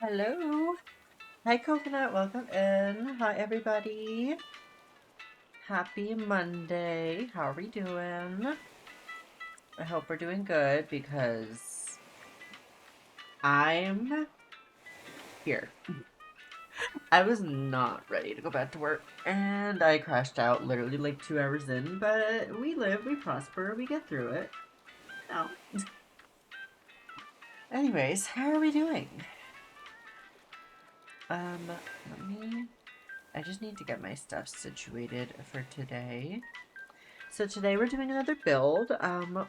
Hello. Hi, Coconut. Welcome in. Hi, everybody. Happy Monday. How are we doing? I hope we're doing good because I'm here. I was not ready to go back to work and I crashed out literally like 2 hours in, but we live, we prosper, we get through it. Oh. Anyways, how are we doing? Let me. I just need to get my stuff situated for today. So today we're doing another build.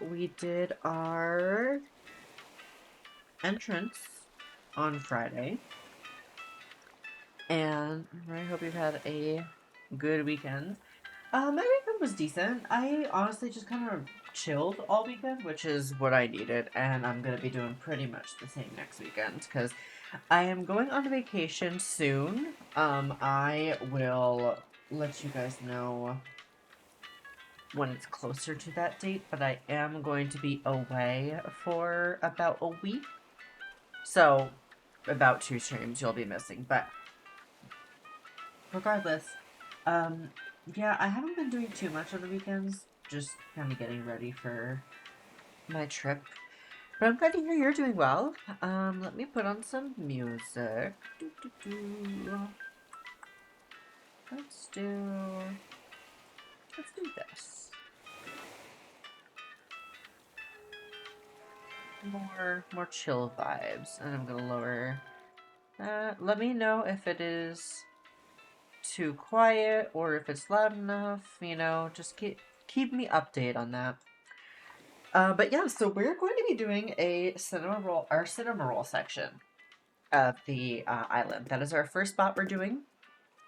We did our entrance on Friday, and I hope you've had a good weekend. My weekend was decent. I honestly just kind of chilled all weekend, which is what I needed, and I'm gonna be doing pretty much the same next weekend because I am going on vacation soon. I will let you guys know when it's closer to that date, but I am going to be away for about a week. So, about 2 streams you'll be missing. But regardless, um, yeah, I haven't been doing too much on the weekends. Just kind of getting ready for my trip. But I'm glad to hear you're doing well. Let me put on some music. Let's do. Let's do this. More chill vibes, and I'm gonna lower that. Let me know if it is too quiet or if it's loud enough. Just keep me updated on that. But yeah, so we're going to be doing a our Cinnamoroll section of the island. That is our first spot we're doing,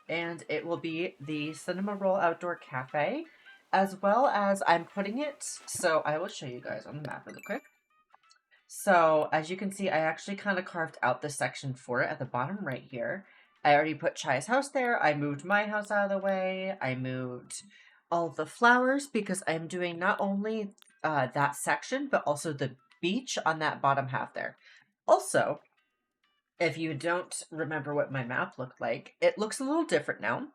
and it will be the Cinnamoroll Outdoor Cafe, as well as I'm putting it. So I will show you guys on the map really quick. So as you can see, I actually kind of carved out this section for it at the bottom right here. I already put Chai's house there. I moved my house out of the way. I moved all the flowers because I'm doing not only that section, but also the beach on that bottom half there. Also, if you don't remember what my map looked like, it looks a little different now.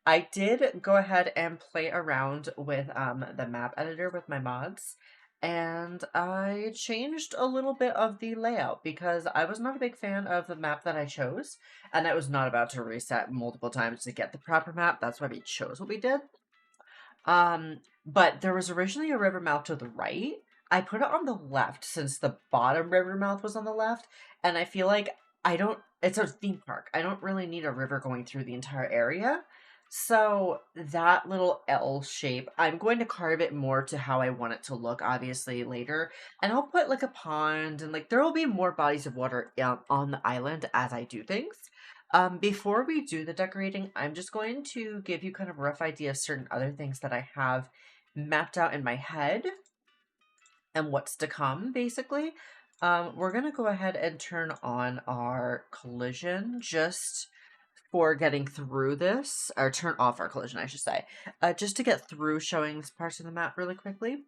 I did go ahead and play around with the map editor with my mods, and I changed a little bit of the layout because I was not a big fan of the map that I chose, and I was not about to reset multiple times to get the proper map. That's why we chose what we did. But there was originally a river mouth to the right. I put it on the left since the bottom river mouth was on the left, and I feel like it's a theme park. I don't really need a river going through the entire area. So that little L shape, I'm going to carve it more to how I want it to look, obviously, later. And I'll put like a pond and like there will be more bodies of water on the island as I do things. Before we do the decorating, I'm just going to give you kind of a rough idea of certain other things that I have mapped out in my head and what's to come, basically. We're going to go ahead and turn on our collision just for getting through this, or turn off our collision, I should say, just to get through showing this parts of the map really quickly.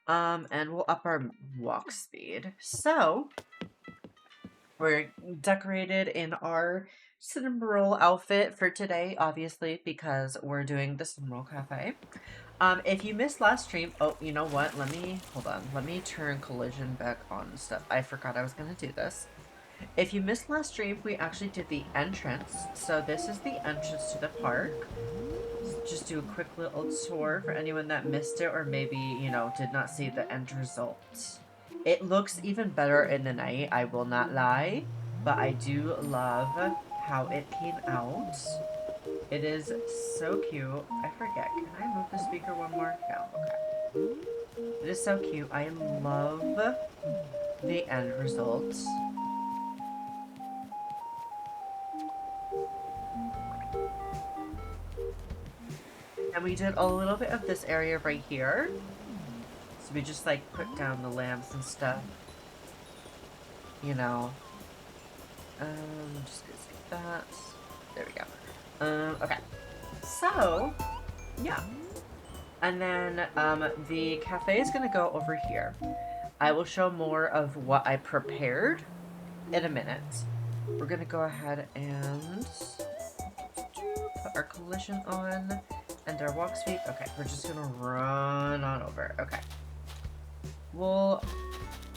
And we'll up our walk speed. So, we're decorated in our Cinnamoroll outfit for today, obviously, because we're doing the Cinnamoroll Cafe. If you missed last stream, oh, you know what? Hold on. Let me turn collision back on and stuff. I forgot I was going to do this. If you missed last stream, we actually did the entrance. So this is the entrance to the park. Just do a quick little tour for anyone that missed it or maybe, did not see the end result. It looks even better in the night, I will not lie, but I do love how it came out. It is so cute. I forget, can I move the speaker one more? No, okay. It is so cute. I love the end result. And we did a little bit of this area right here. So we just like put down the lamps and stuff. Just gonna skip that. There we go. Okay. So, yeah. And then, the cafe is gonna go over here. I will show more of what I prepared in a minute. we're gonna go ahead and put our collision on and our walk speed. Okay, we're just gonna run on over. Okay. We'll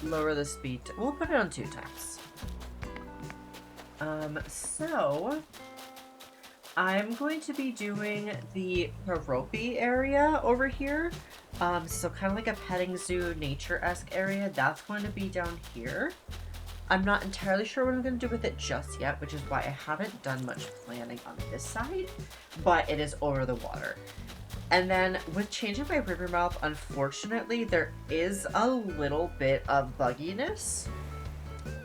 lower the speed. We'll put it on 2 times. So I'm going to be doing the Karopi area over here. So kind of like a petting zoo, nature-esque area. That's going to be down here. I'm not entirely sure what I'm going to do with it just yet, which is why I haven't done much planning on this side, but it is over the water. And then with changing my river mouth, unfortunately, there is a little bit of bugginess.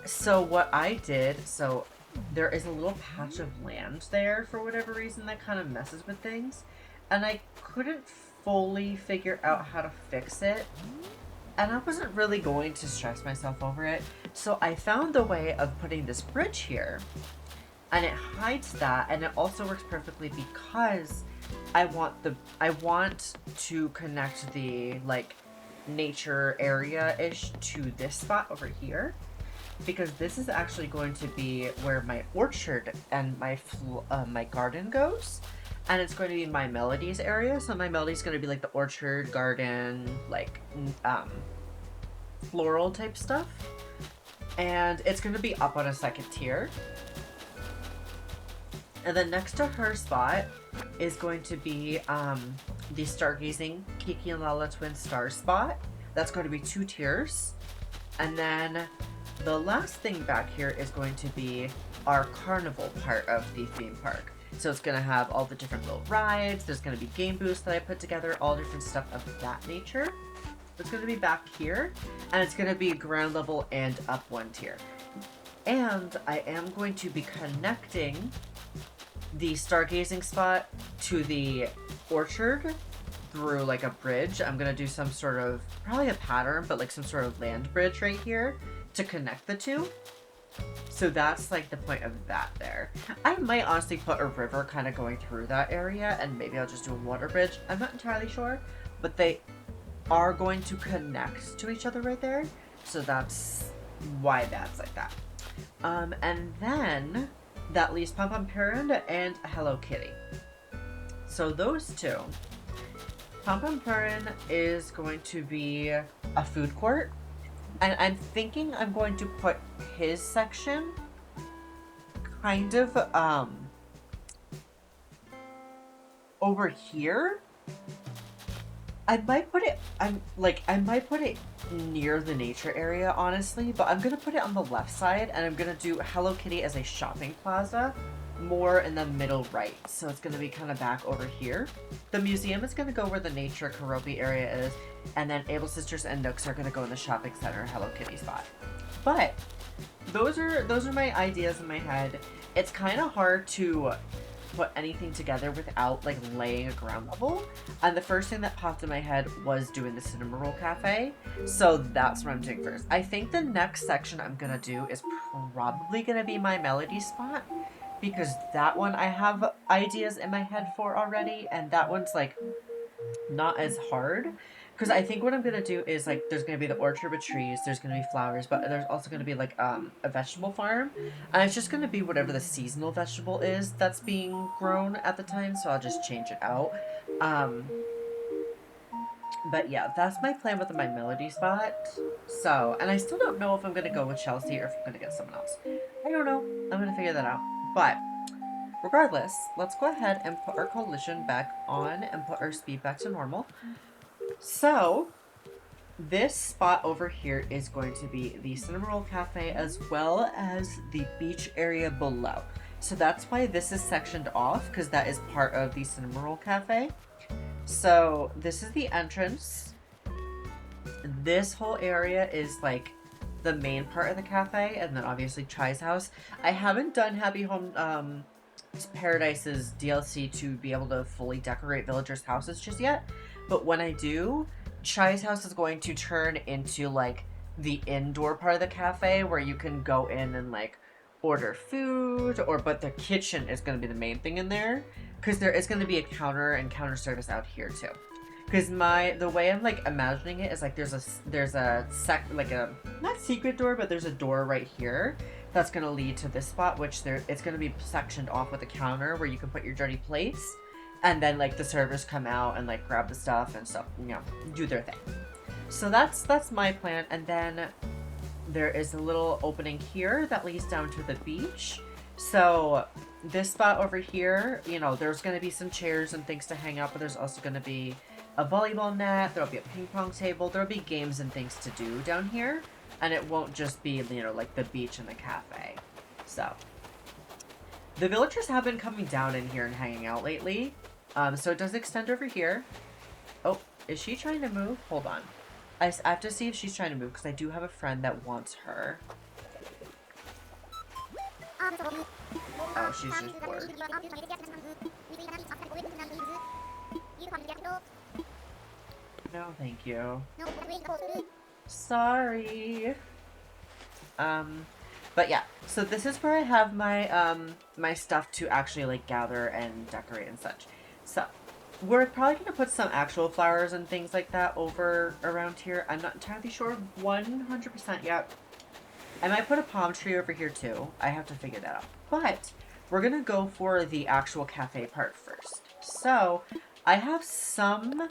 So what I did, so there is a little patch of land there for whatever reason that kind of messes with things. And I couldn't fully figure out how to fix it. And I wasn't really going to stress myself over it. So I found a way of putting this bridge here. And it hides that, and it also works perfectly because I want to connect the like nature area-ish to this spot over here. Because this is actually going to be where my orchard and my garden goes. And it's going to be my melodies area. So my melodies going to be like the orchard, garden, like floral type stuff. And it's going to be up on a 2nd tier. And then next to her spot is going to be the stargazing Kiki and Lala twin star spot. That's going to be 2 tiers. And then the last thing back here is going to be our carnival part of the theme park. So it's going to have all the different little rides. There's going to be game booths that I put together, all different stuff of that nature. It's going to be back here, and it's going to be ground level and up 1 tier. And I am going to be connecting the stargazing spot to the orchard through like a bridge. I'm going to do some sort of, probably a pattern, but like some sort of land bridge right here to connect the 2. So that's like the point of that there. I might honestly put a river kind of going through that area, and maybe I'll just do a water bridge. I'm not entirely sure, but they are going to connect to each other right there. So that's why that's like that. And then that leaves Pom Pom Parent and Hello Kitty. So those 2. Pom Pom Parent is going to be a food court. And I'm thinking I'm going to put his section kind of over here. I might put it near the nature area, honestly, but I'm gonna put it on the left side, and I'm gonna do Hello Kitty as a shopping plaza more in the middle right. So it's gonna be kind of back over here. The museum is gonna go where the nature Karopi area is, and then Able Sisters and Nooks are gonna go in the shopping center Hello Kitty spot. But those are my ideas in my head. It's kind of hard to put anything together without like laying a ground level, and the first thing that popped in my head was doing the Cinnamoroll cafe. So that's what I'm doing first. I think the next section I'm gonna do is probably gonna be my melody spot, because that one I have ideas in my head for already, and that one's like not as hard. Because I think what I'm gonna do is like there's gonna be the orchard with trees, there's gonna be flowers, but there's also gonna be like a vegetable farm, and it's just gonna be whatever the seasonal vegetable is that's being grown at the time. So I'll just change it out. But yeah, that's my plan with my melody spot. So, and I still don't know if I'm gonna go with Chelsea or if I'm gonna get someone else. I don't know. I'm gonna figure that out. But regardless, let's go ahead and put our collision back on and put our speed back to normal. So this spot over here is going to be the Cinnamoroll Cafe as well as the beach area below. So that's why this is sectioned off, because that is part of the Cinnamoroll Cafe. So this is the entrance. This whole area is like the main part of the cafe, and then obviously Chai's house. I haven't done Happy Home Paradise's DLC to be able to fully decorate villagers' houses just yet. But when I do, Chai's house is going to turn into like the indoor part of the cafe where you can go in and like order food, but the kitchen is going to be the main thing in there, because there is going to be a counter and counter service out here too. Because the way I'm like imagining it is like there's a not secret door, but there's a door right here. that's going to lead to this spot, which it's going to be sectioned off with a counter where you can put your dirty plates, and then like the servers come out and like grab the stuff and stuff, you know, do their thing. So that's my plan. And then there is a little opening here that leads down to the beach. So this spot over here, you know, there's going to be some chairs and things to hang out, but there's also going to be a volleyball net, there'll be a ping pong table, there'll be games and things to do down here, and it won't just be, you know, like the beach and the cafe. So the villagers have been coming down in here and hanging out lately, so it does extend over here. Oh, is she trying to move? Hold on. I have to see if she's trying to move, because I do have a friend that wants her. Oh, she's just bored. No, thank you. Sorry. But yeah, so this is where I have my, my stuff to actually, like, gather and decorate and such. So, we're probably going to put some actual flowers and things like that over around here. I'm not entirely sure 100% yet. I might put a palm tree over here too. I have to figure that out. But we're going to go for the actual cafe part first. So, I have some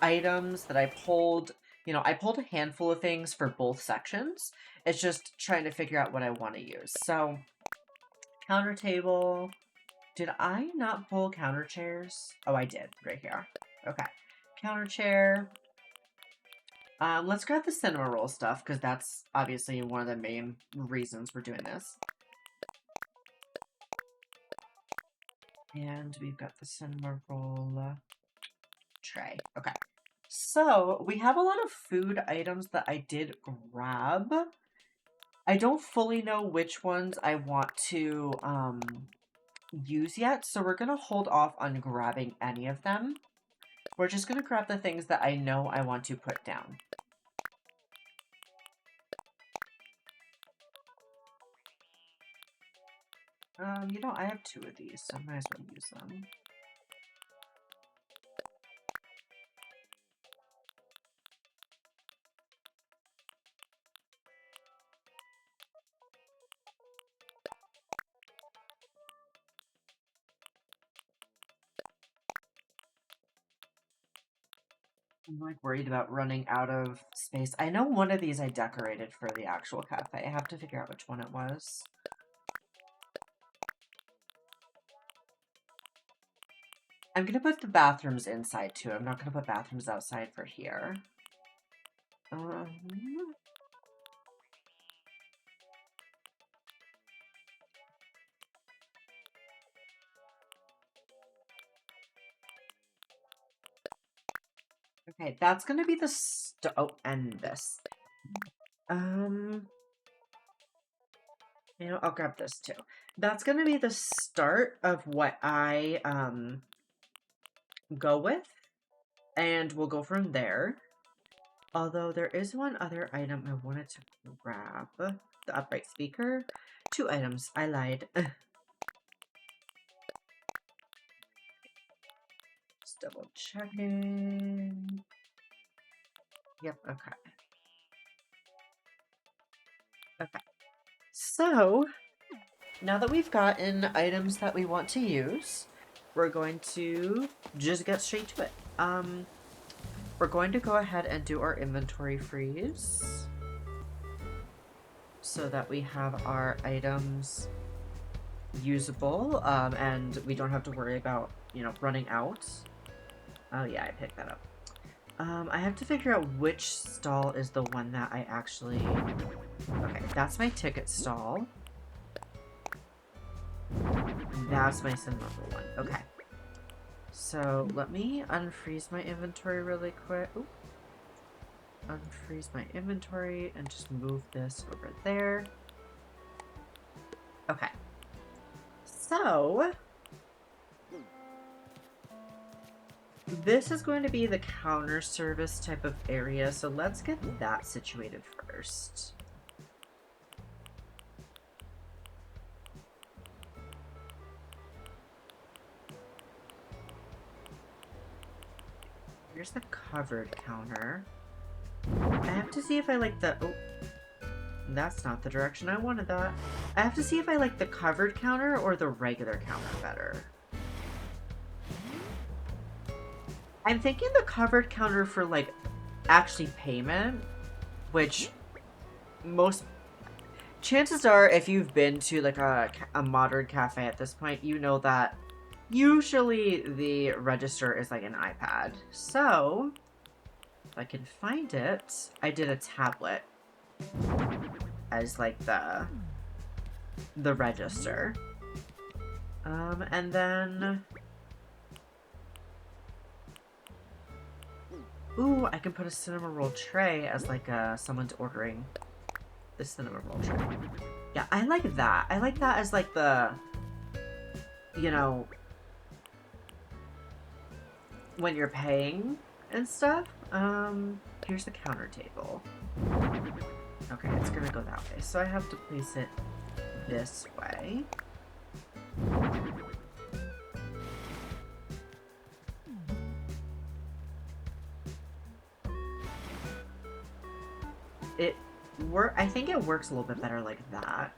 items that I pulled. You know, I pulled a handful of things for both sections. It's just trying to figure out what I want to use. So, counter table. Did I not pull counter chairs? Oh, I did. Right here. Okay. Counter chair. Let's grab the Cinnamoroll stuff, because that's obviously one of the main reasons we're doing this. And we've got the Cinnamoroll tray. Okay. So, we have a lot of food items that I did grab. I don't fully know which ones I want to use yet, so we're going to hold off on grabbing any of them. We're just going to grab the things that I know I want to put down. You know, I have 2 of these, so I might as well use them. I'm like worried about running out of space. I know one of these I decorated for the actual cafe. I have to figure out which one it was. I'm going to put the bathrooms inside too. I'm not going to put bathrooms outside for here. Okay, that's going to be the oh, and this. You know, I'll grab this too. That's going to be the start of what I, go with. And we'll go from there. Although there is one other item I wanted to grab. The upright speaker. 2 items. I lied. Just double checking. Yep, okay. Okay. So, now that we've gotten items that we want to use, we're going to just get straight to it. We're going to go ahead and do our inventory freeze so that we have our items usable, and we don't have to worry about, you know, running out. Oh yeah, I picked that up. I have to figure out which stall is the one that I actually... Okay, that's my ticket stall. That's my Cinnamoroll one. Okay. So, let me unfreeze my inventory really quick. Ooh. Unfreeze my inventory and just move this over there. Okay. So, this is going to be the counter service type of area, so let's get that situated first. Here's the covered counter. I have to see if I like the... Oh. That's not the direction I wanted that. I have to see if I like the covered counter or the regular counter better. I'm thinking the covered counter for, like, actually payment, which most... Chances are, if you've been to, like, a modern cafe at this point, you know that usually the register is, like, an iPad. So, if I can find it, I did a tablet as, like, the register. And then... Ooh, I can put a Cinnamoroll tray as, like, someone's ordering the Cinnamoroll tray. Yeah, I like that. I like that as, like, the, you know, when you're paying and stuff. Here's the counter table. Okay, it's gonna go that way. So I have to place it this way. I think it works a little bit better like that.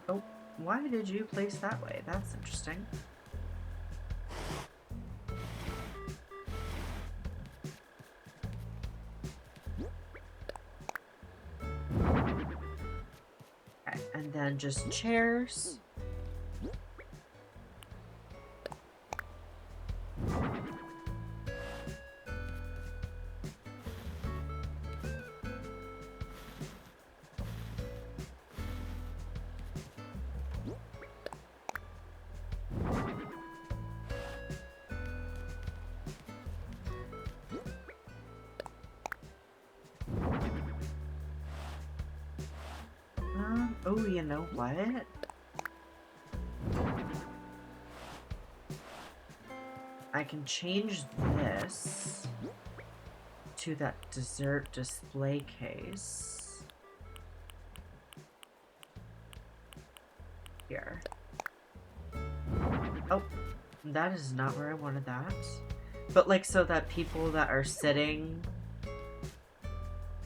Oh, why did you place that way? That's interesting. Okay, and then just chairs. Oh, you know what? I can change this to that dessert display case. Here. Oh, that is not where I wanted that. But, like, so that people that are sitting...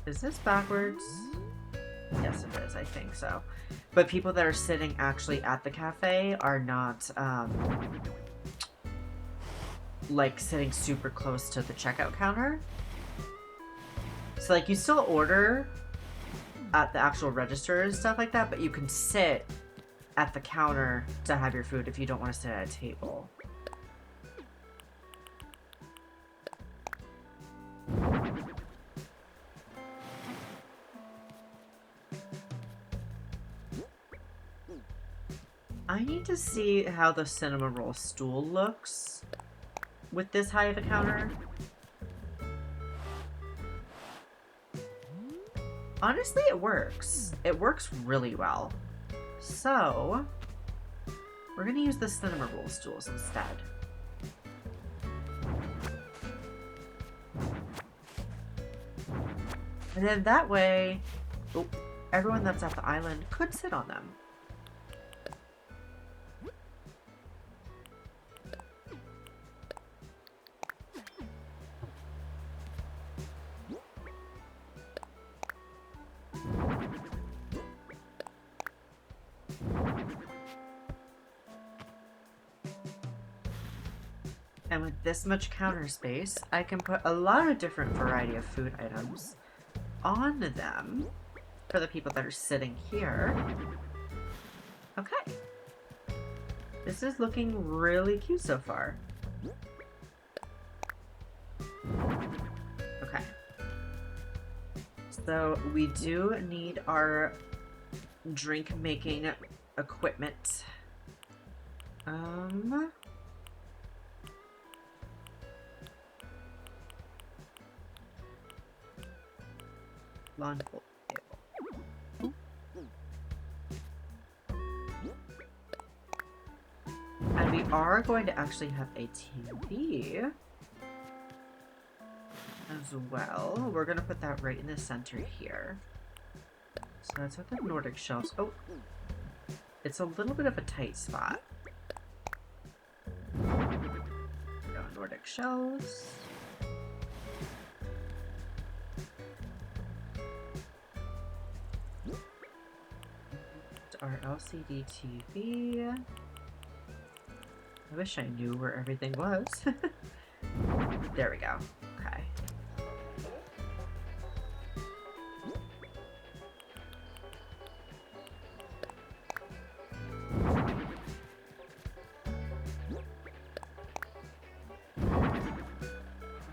Is this backwards? Yes, it is. I think so. But people that are sitting actually at the cafe are not, like, sitting super close to the checkout counter. So, like, you still order at the actual register and stuff like that, but you can sit at the counter to have your food if you don't want to sit at a table. I need to see how the Cinnamoroll stool looks with this high of a counter. Honestly, it works. It works really well. So, we're gonna use the Cinnamoroll stools instead. And then that way, everyone that's at the island could sit on them. And with this much counter space, I can put a lot of different variety of food items on them for the people that are sitting here. Okay. This is looking really cute so far. Okay. So we do need our drink making equipment. Lawn bowl table. And we are going to actually have a TV as well. We're going to put that right in the center here. So that's what the Nordic shelves. Oh, it's a little bit of a tight spot. Go Nordic shelves. connect our LCD TV. I wish I knew where everything was. There we go. Okay.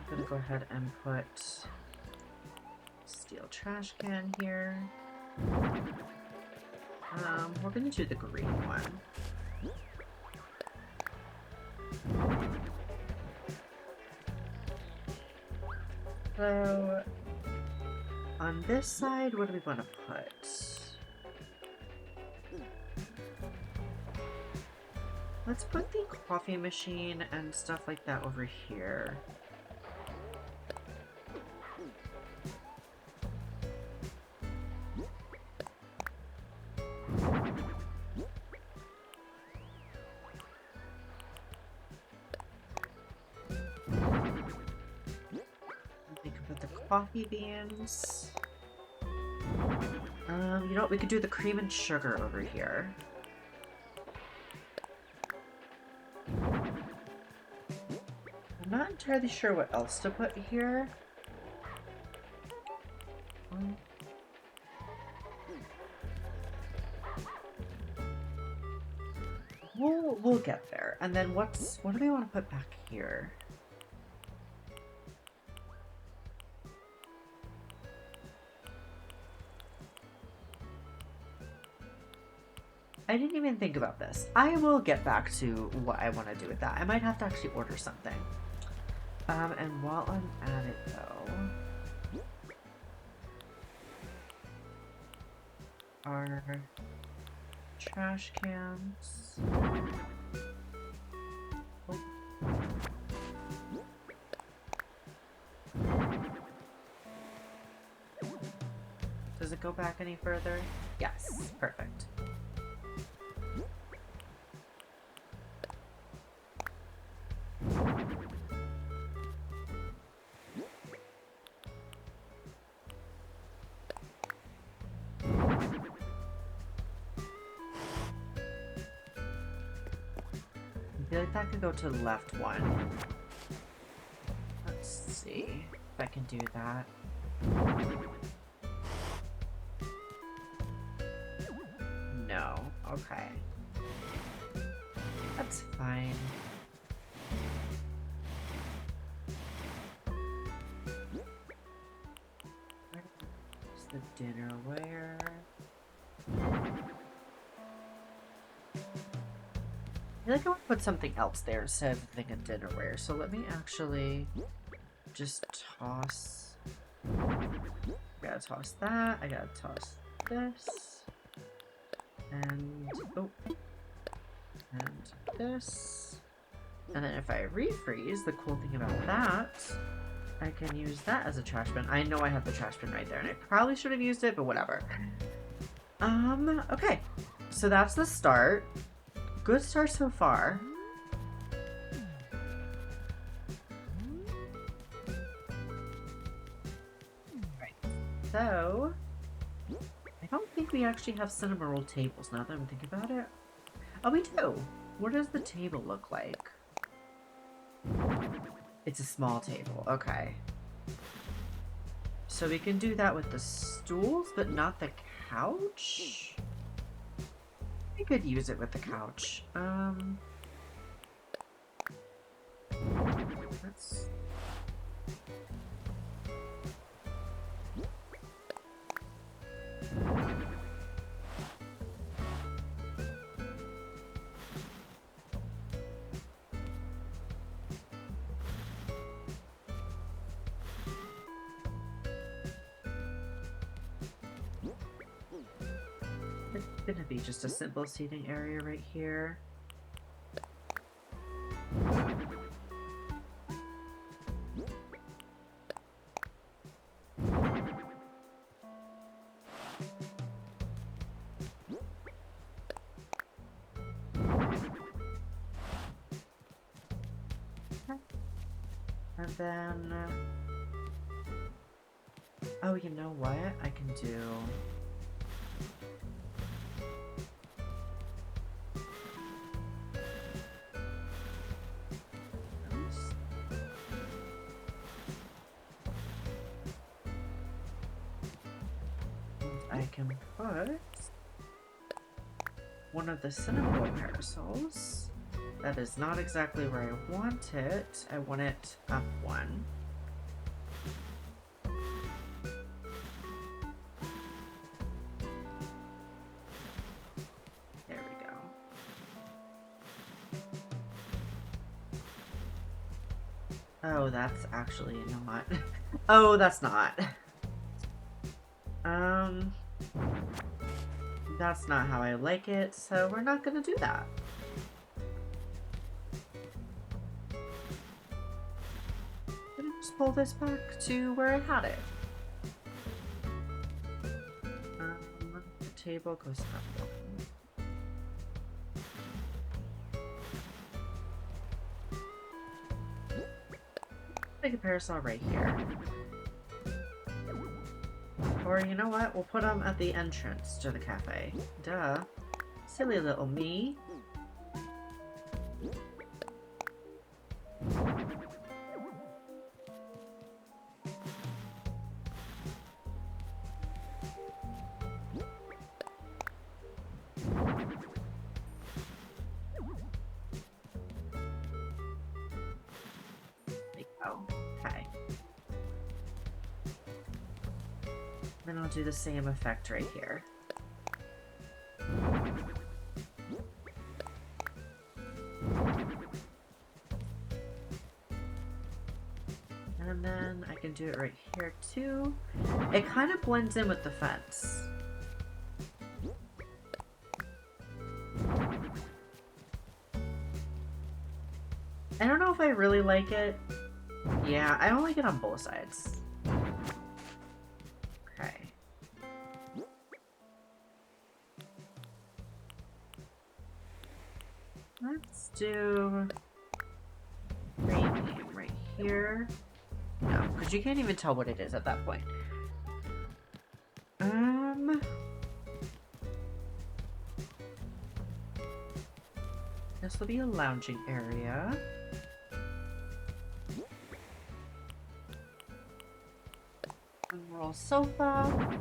I'm gonna go ahead and put steel trash can here. We're gonna do the green one. So, on this side, what do we want to put? Let's put the coffee machine and stuff like that over here. We can put the coffee beans. You know what? We could do the cream and sugar over here. I'm not entirely sure what else to put here. We'll get there. And then what do we want to put back here? I didn't even think about this. I will get back to what I want to do with that. I might have to actually order something. And while I'm at it though, our trash cans. Oh. Does it go back any further? Yes, perfect. I feel like that could go to the left one. Let's see if I can do that. No. Okay. That's fine. Where's the dinnerware? I feel like I want to put something else there instead of thinking dinnerware. So let me actually just toss. I gotta toss that. I gotta toss this. And oh, and this. And then if I refreeze, the cool thing about that, I can use that as a trash bin. I know I have the trash bin right there, and I probably should have used it, but whatever. Okay. So that's the start. Good start so far. Right. So, I don't think we actually have Cinnamoroll tables now that I'm thinking about it. Oh, we do. What does the table look like? It's a small table. Okay. So we can do that with the stools, but not the couch? I could use it with the couch. Let's... It's gonna be just a simple seating area right here. And then, oh, you know what? I can do... I can put one of the Cinnamoroll parasols. That is not exactly where I want it. I want it up one. There we go. Oh, that's actually not. Oh, that's not. That's not how I like it, so we're not gonna do that. I'm gonna just pull this back to where I had it. The table goes up. Make a parasol right here. Or you know what? We'll put them at the entrance to the cafe. Duh. Silly little me. Okay. Then I'll do the same effect right here. And then I can do it right here too. It kind of blends in with the fence. I don't know if I really like it. Yeah, I don't like it on both sides. Okay. Let's do premium right here. No, because you can't even tell what it is at that point. This will be a lounging area. Roll sofa.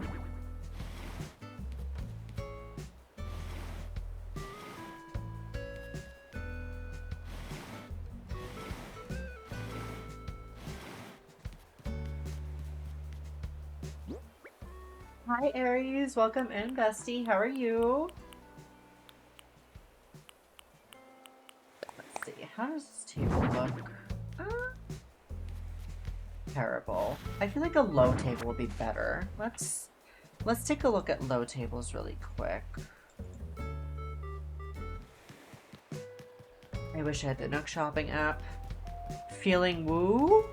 Hi Aries, welcome in, bestie. How are you? Let's see, how does this table look? Terrible. I feel like a low table would be better. Let's take a look at low tables really quick. I wish I had the Nook shopping app. Feeling woo?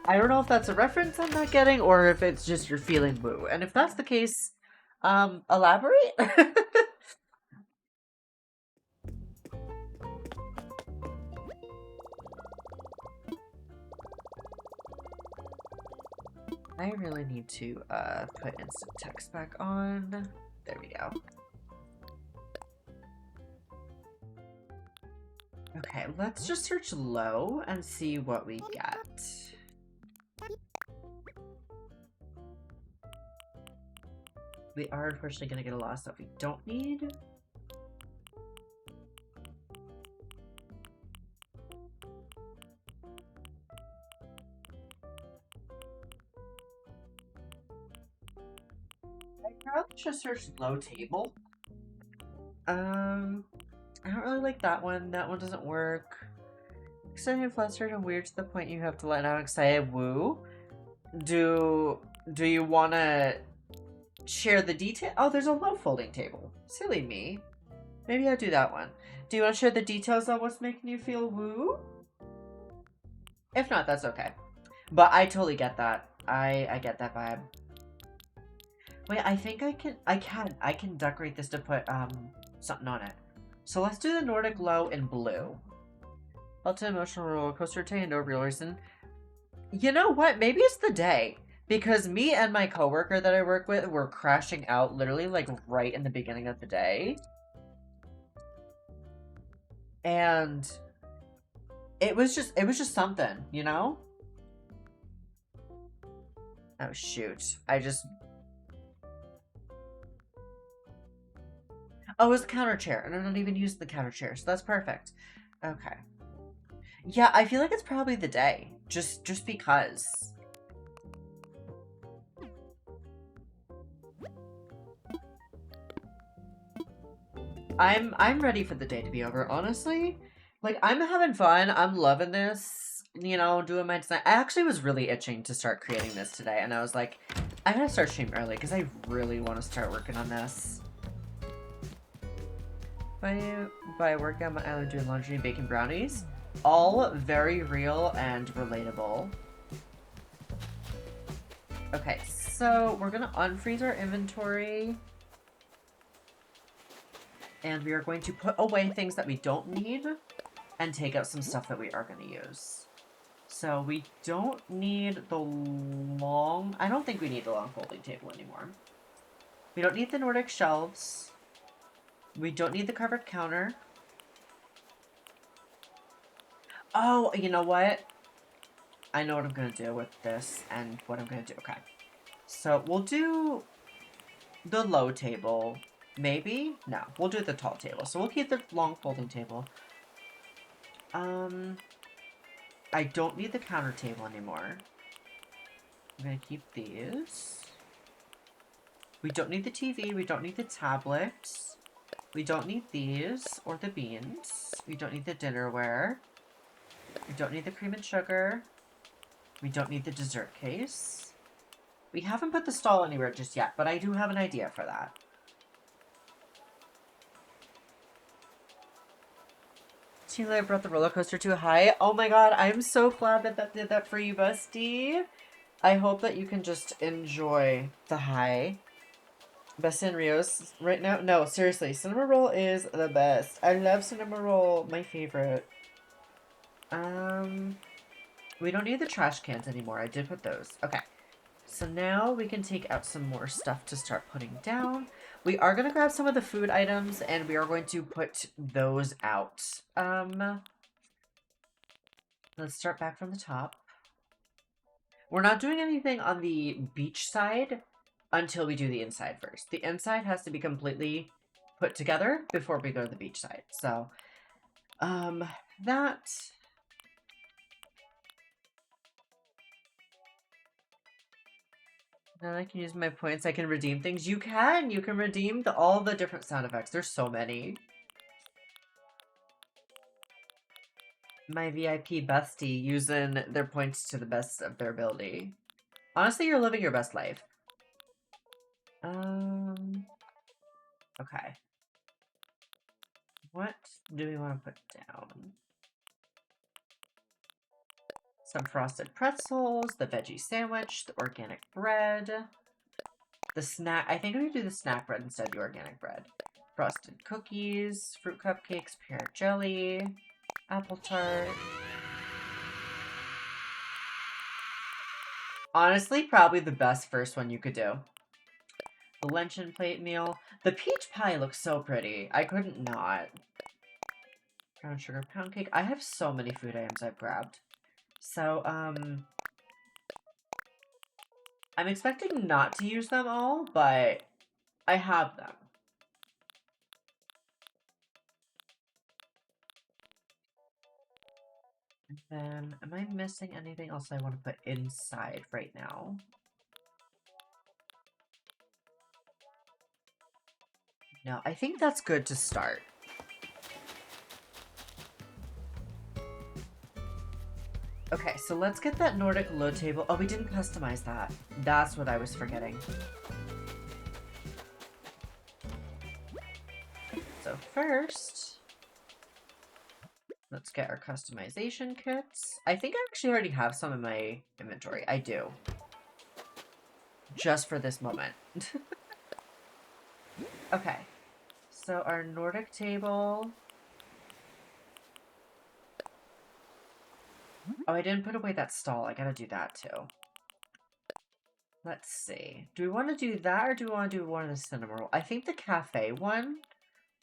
I don't know if that's a reference I'm not getting or if it's just you're feeling woo. And if that's the case, elaborate? I really need to put instant text back on. There we go. Okay, let's just search low and see what we get. We are unfortunately going to get a lot of stuff we don't need. I probably should search low table. I don't really like that one. That one doesn't work. Excited and flustered and weird to the point you have to let out excited woo. Do you want to share the detail? Oh, there's a low folding table. Silly me. Maybe I'll do that one. Do you want to share the details on what's making you feel woo? If not, that's okay. But I totally get that. I get that vibe. Wait, I think I can decorate this to put something on it. So let's do the Nordic low in blue. Ultimate emotional roller coaster today and no real reason. You know what? Maybe it's the day. Because me and my coworker that I work with were crashing out literally like right in the beginning of the day. And it was just something, you know? Oh shoot. I just Oh, it's the counter chair, and I'm not even using the counter chair, so that's perfect. Okay. Yeah, I feel like it's probably the day. Just because. I'm ready for the day to be over, honestly. Like, I'm having fun. I'm loving this, you know, doing my design. I actually was really itching to start creating this today, and I was like, I gotta start streaming early because I really want to start working on this. By working on my island doing laundry and baking brownies. All very real and relatable. Okay, so we're gonna unfreeze our inventory. And we are going to put away things that we don't need and take out some stuff that we are going to use. So we don't need the long... I don't think we need the long folding table anymore. We don't need the Nordic shelves. We don't need the covered counter. Oh, you know what? I know what I'm going to do with this and what I'm going to do. Okay. So we'll do the low table. Maybe? No, we'll do the tall table. So we'll keep the long folding table. I don't need the counter table anymore. I'm gonna keep these. We don't need the TV. We don't need the tablets. We don't need these or the beans. We don't need the dinnerware. We don't need the cream and sugar. We don't need the dessert case. We haven't put the stall anywhere just yet, but I do have an idea for that. Tila brought the roller coaster too high. Oh my god, I'm so glad that that did that for you, bestie. I hope that you can just enjoy the high. Best Sanrios right now? No, seriously, Cinnamoroll is the best. I love Cinnamoroll, my favorite. We don't need the trash cans anymore. I did put those. Okay. So now we can take out some more stuff to start putting down. We are going to grab some of the food items and we are going to put those out. Let's start back from the top. We're not doing anything on the beach side until we do the inside first. The inside has to be completely put together before we go to the beach side. So, that... Now I can use my points. I can redeem things. You can! You can redeem all the different sound effects. There's so many. My VIP bestie using their points to the best of their ability. Honestly, you're living your best life. Okay. What do we want to put down? Some frosted pretzels, the veggie sandwich, the organic bread, the snack. I think we would do the snack bread instead of the organic bread. Frosted cookies, fruit cupcakes, pear jelly, apple tart. Honestly, probably the best first one you could do. The luncheon plate meal. The peach pie looks so pretty. I couldn't not. Brown sugar pound cake. I have so many food items I've grabbed. So, I'm expecting not to use them all, but I have them. And then, am I missing anything else I want to put inside right now? No, I think that's good to start. Okay, so let's get that Nordic low table. Oh, we didn't customize that. That's what I was forgetting. So first, let's get our customization kits. I think I actually already have some in my inventory. I do. Just for this moment. Okay. So our Nordic table... Oh, I didn't put away that stall. I gotta do that too. Let's see. Do we want to do that or do we want to do one of the Cinnamoroll? I think the cafe one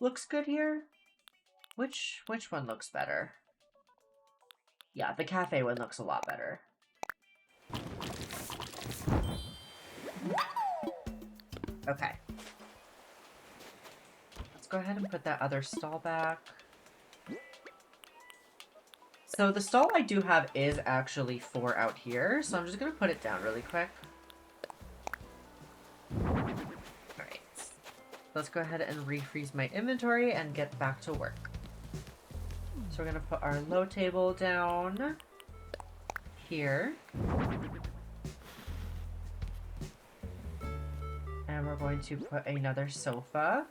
looks good here. Which one looks better? Yeah, the cafe one looks a lot better. Okay. Let's go ahead and put that other stall back. So the stall I do have is actually 4 out here, so I'm just going to put it down really quick. Alright. Let's go ahead and refreeze my inventory and get back to work. So we're going to put our low table down here. And we're going to put another sofa.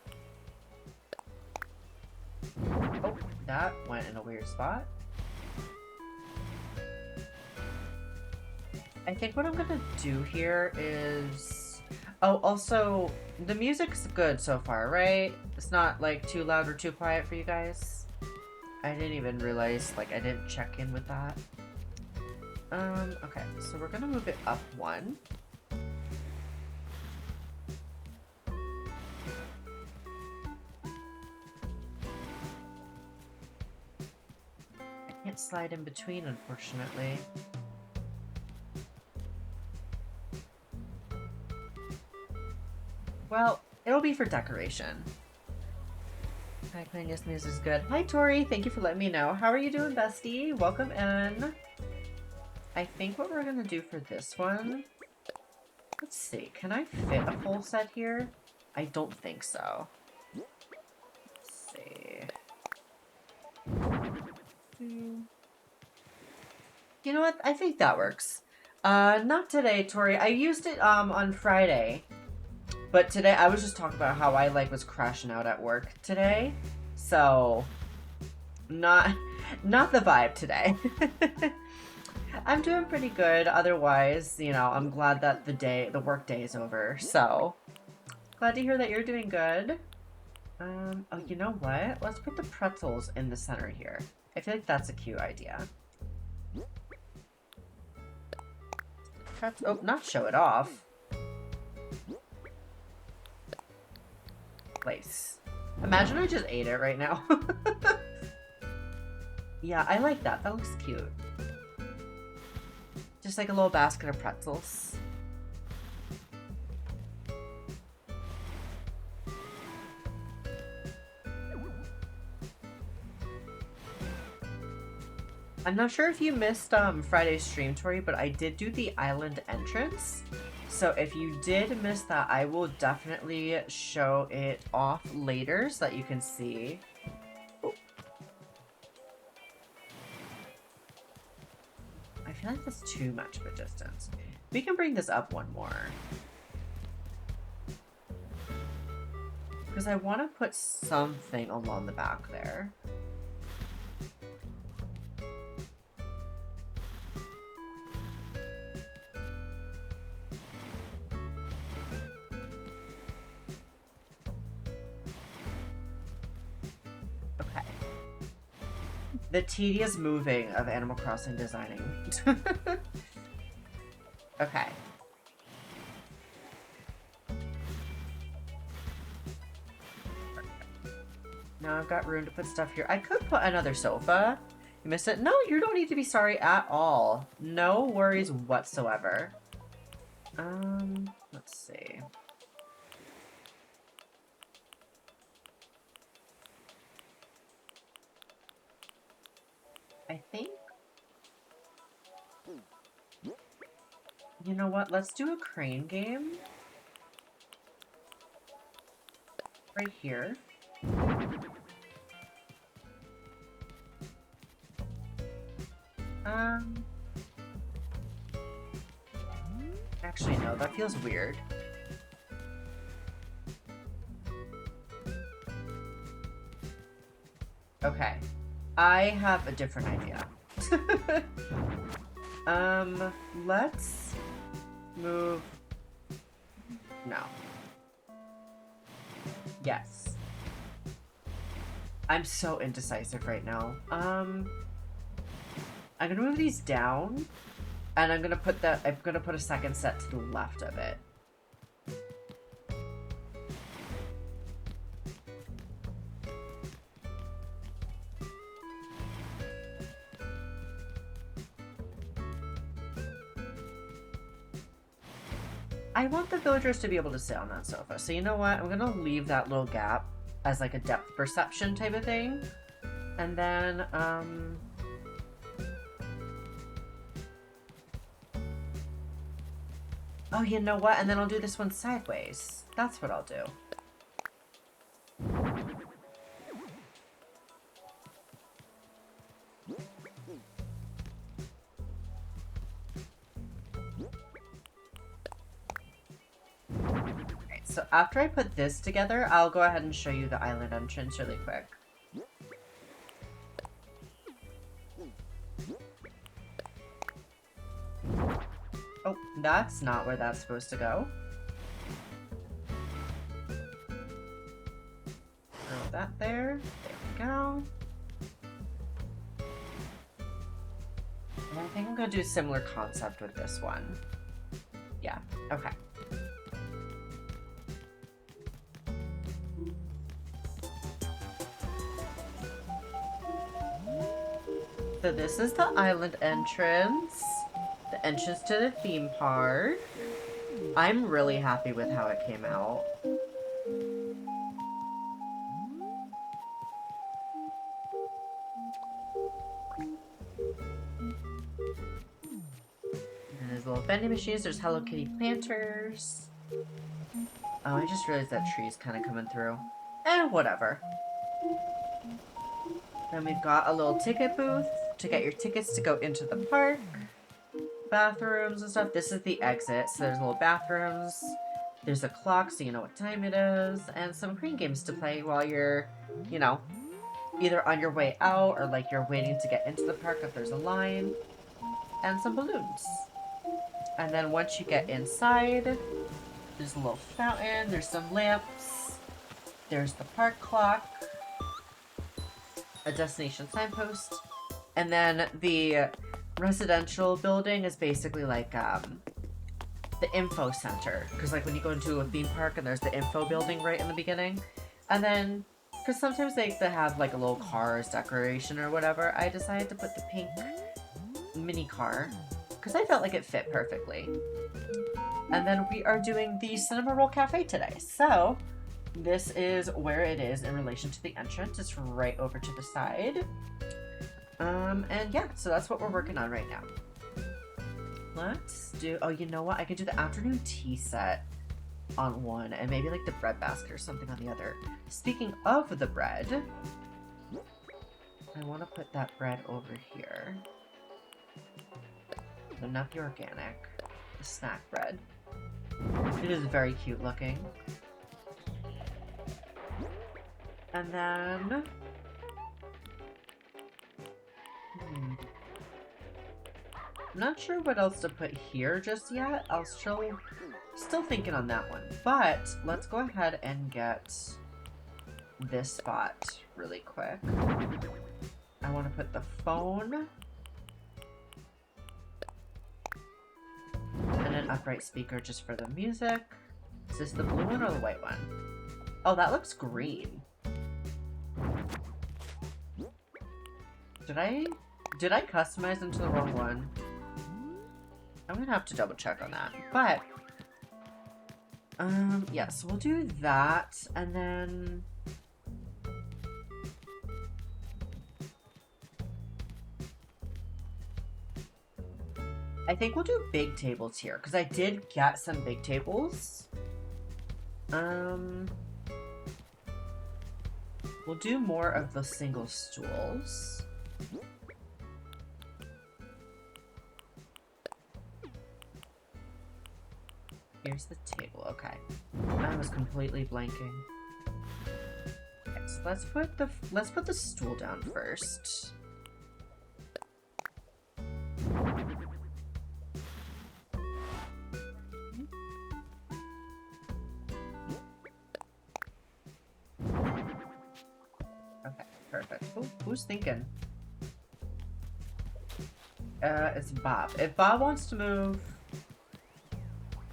Oh, that went in a weird spot. I think what I'm gonna do here is... Oh, also, the music's good so far, right? It's not, like, too loud or too quiet for you guys? I didn't even realize, like, I didn't check in with that. Okay, so we're gonna move it up 1. I can't slide in between, unfortunately. Well, it'll be for decoration. Hi, Clan. Yes, news is good. Hi, Tori. Thank you for letting me know. How are you doing, bestie? Welcome in. I think what we're going to do for this one... Let's see. Can I fit a full set here? I don't think so. Let's see. You know what? I think that works. Not today, Tori. I used it on Friday. But today, I was just talking about how I, like, was crashing out at work today. So, not the vibe today. I'm doing pretty good. Otherwise, you know, I'm glad that the work day is over. So, glad to hear that you're doing good. Oh, you know what? Let's put the pretzels in the center here. I feel like that's a cute idea. Oh, not show it off. Place. Imagine I just ate it right now. Yeah, I like that. That looks cute. Just like a little basket of pretzels. I'm not sure if you missed Friday's stream, Tori, but I did do the island entrance. So if you did miss that, I will definitely show it off later so that you can see. Oh. I feel like that's too much of a distance. We can bring this up 1 more. Because I want to put something along the back there. The tedious moving of Animal Crossing designing. Okay. Now I've got room to put stuff here. I could put another sofa. You missed it? No, you don't need to be sorry at all. No worries whatsoever. Let's see. I think... You know what? Let's do a crane game. Right here. Actually, no, that feels weird. Okay. I have a different idea. Let's move... No. Yes. I'm so indecisive right now. I'm gonna move these down, and I'm gonna put a second set to the left of it. I want the villagers to be able to sit on that sofa. So you know what? I'm going to leave that little gap as like a depth perception type of thing. And then, oh, you know what? And then I'll do this one sideways. That's what I'll do. Okay, so after I put this together, I'll go ahead and show you the island entrance really quick. Oh, that's not where that's supposed to go. Throw that there. There we go. And I think I'm going to do a similar concept with this one. Yeah, okay. So this is the island entrance. The entrance to the theme park. I'm really happy with how it came out. And there's little vending machines. There's Hello Kitty planters. Oh, I just realized that tree's kind of coming through. Whatever. Then we've got a little ticket booth to get your tickets to go into the park. Bathrooms and stuff. This is the exit, so there's little bathrooms. There's a clock so you know what time it is, and some crane games to play while you're, you know, either on your way out or like you're waiting to get into the park if there's a line, and some balloons. And then once you get inside, there's a little fountain, there's some lamps, there's the park clock, a destination signpost, and then the residential building is basically like the info center, because like when you go into a theme park and there's the info building right in the beginning. And then because sometimes they have like a little cars decoration or whatever, I decided to put the pink mini car because I felt like it fit perfectly. And then we are doing the Cinnamoroll Cafe today, so this is where it is in relation to the entrance. It's right over to the side. And yeah, so that's what we're working on right now. Let's do, oh, you know what? I could do the afternoon tea set on one and maybe like the bread basket or something on the other. Speaking of the bread, I want to put that bread over here. So not the organic, the snack bread. It is very cute looking. And then I'm not sure what else to put here just yet. I'll still thinking on that one. But let's go ahead and get this spot really quick. I want to put the phone and an upright speaker just for the music. Is this the blue one or the white one? Oh, that looks green. Did I customize into the wrong one? I'm gonna have to double check on that. But yeah, so we'll do that, and then I think we'll do big tables here, because I did get some big tables. We'll do more of the single stools. Here's the table, okay. I was completely blanking. Okay, so let's put the stool down first. Okay, perfect. Who's thinking? It's Bob. If Bob wants to move,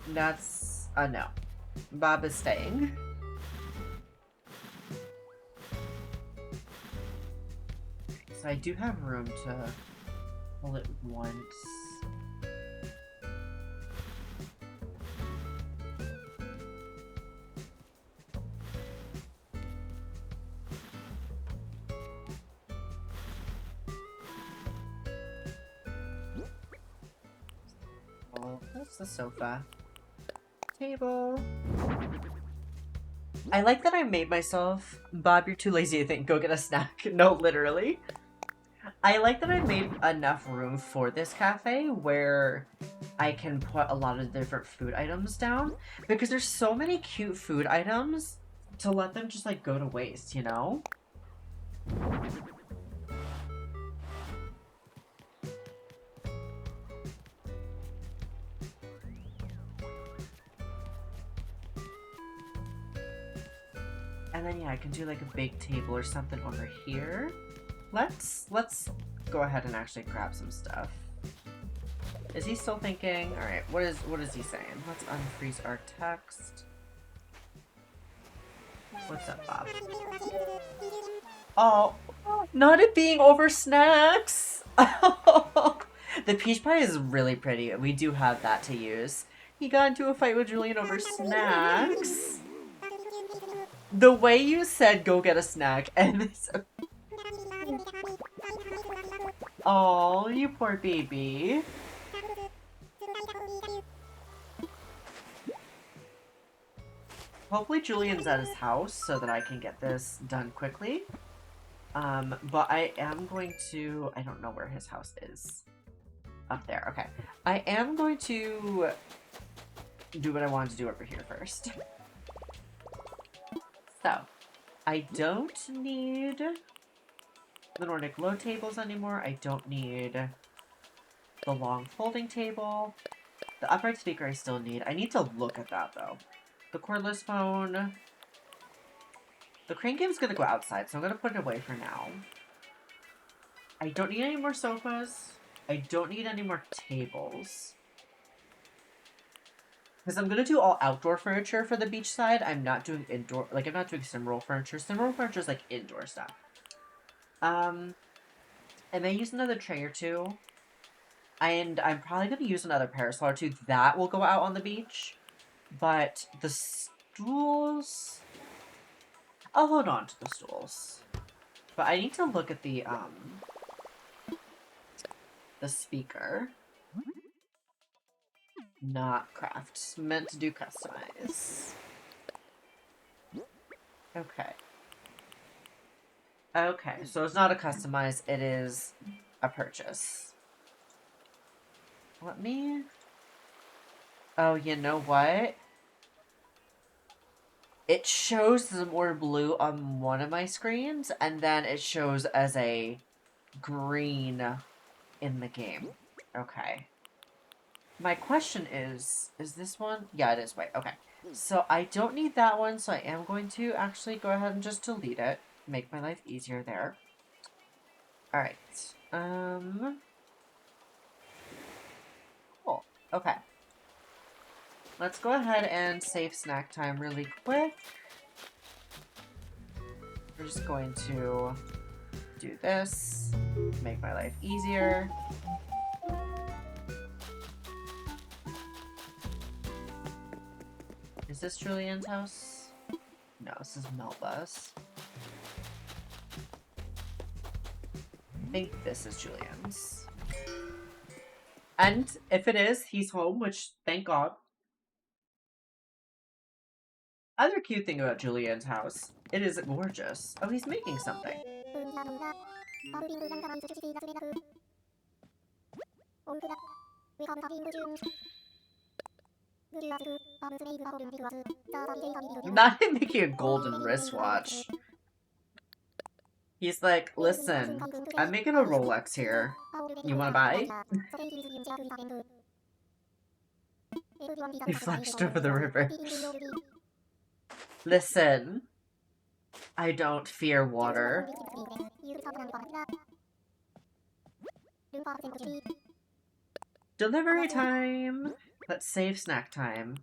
that's a no. Bob is staying. So I do have room to pull it once. Just a sofa. Table. I like that I made myself... Bob, you're too lazy to think. Go get a snack. No, literally. I like that I made enough room for this cafe where I can put a lot of different food items down. Because there's so many cute food items to let them just, like, go to waste, you know? And then, yeah, I can do, like, a big table or something over here. Let's go ahead and actually grab some stuff. Is he still thinking? Alright, what is he saying? Let's unfreeze our text. What's up, Bob? Oh, not it being over snacks! The peach pie is really pretty. We do have that to use. He got into a fight with Julian over snacks. The way you said go get a snack and this... Oh, you poor baby. Hopefully Julian's at his house so that I can get this done quickly. But I am going to... I don't know where his house is. Up there, okay. I am going to do what I wanted to do over here first. So, I don't need the Nordic low tables anymore. I don't need the long folding table. The upright speaker I still need. I need to look at that, though. The cordless phone. The crane game's gonna go outside, so I'm gonna put it away for now. I don't need any more sofas. I don't need any more tables. Because I'm gonna do all outdoor furniture for the beach side. I'm not doing indoor, like, I'm not doing Cinnamoroll furniture. Cinnamoroll furniture is, like, indoor stuff. I may use another tray or two. And I'm probably gonna use another parasol or two. That will go out on the beach. But the stools... I'll hold on to the stools. But I need to look at the speaker. Not craft. Meant to do customize. Okay. Okay, so it's not a customize, it is a purchase. Let me... Oh, you know what? It shows as more blue on one of my screens, and then it shows as a green in the game. Okay. My question is this one? Yeah, it is white. Okay. So I don't need that one, so I am going to actually go ahead and just delete it. Make my life easier there. Alright. Cool. Okay. Let's go ahead and save snack time really quick. We're just going to do this. Make my life easier. Is this Julian's house? No, this is Melba's. I think this is Julian's. And if it is, he's home, which, thank God. Other cute thing about Julian's house, it is gorgeous. Oh, he's making something. Not him making a golden wristwatch. He's like, listen, I'm making a Rolex here. You wanna buy? He flashed over the river. Listen, I don't fear water. Delivery time! Let's save snack time.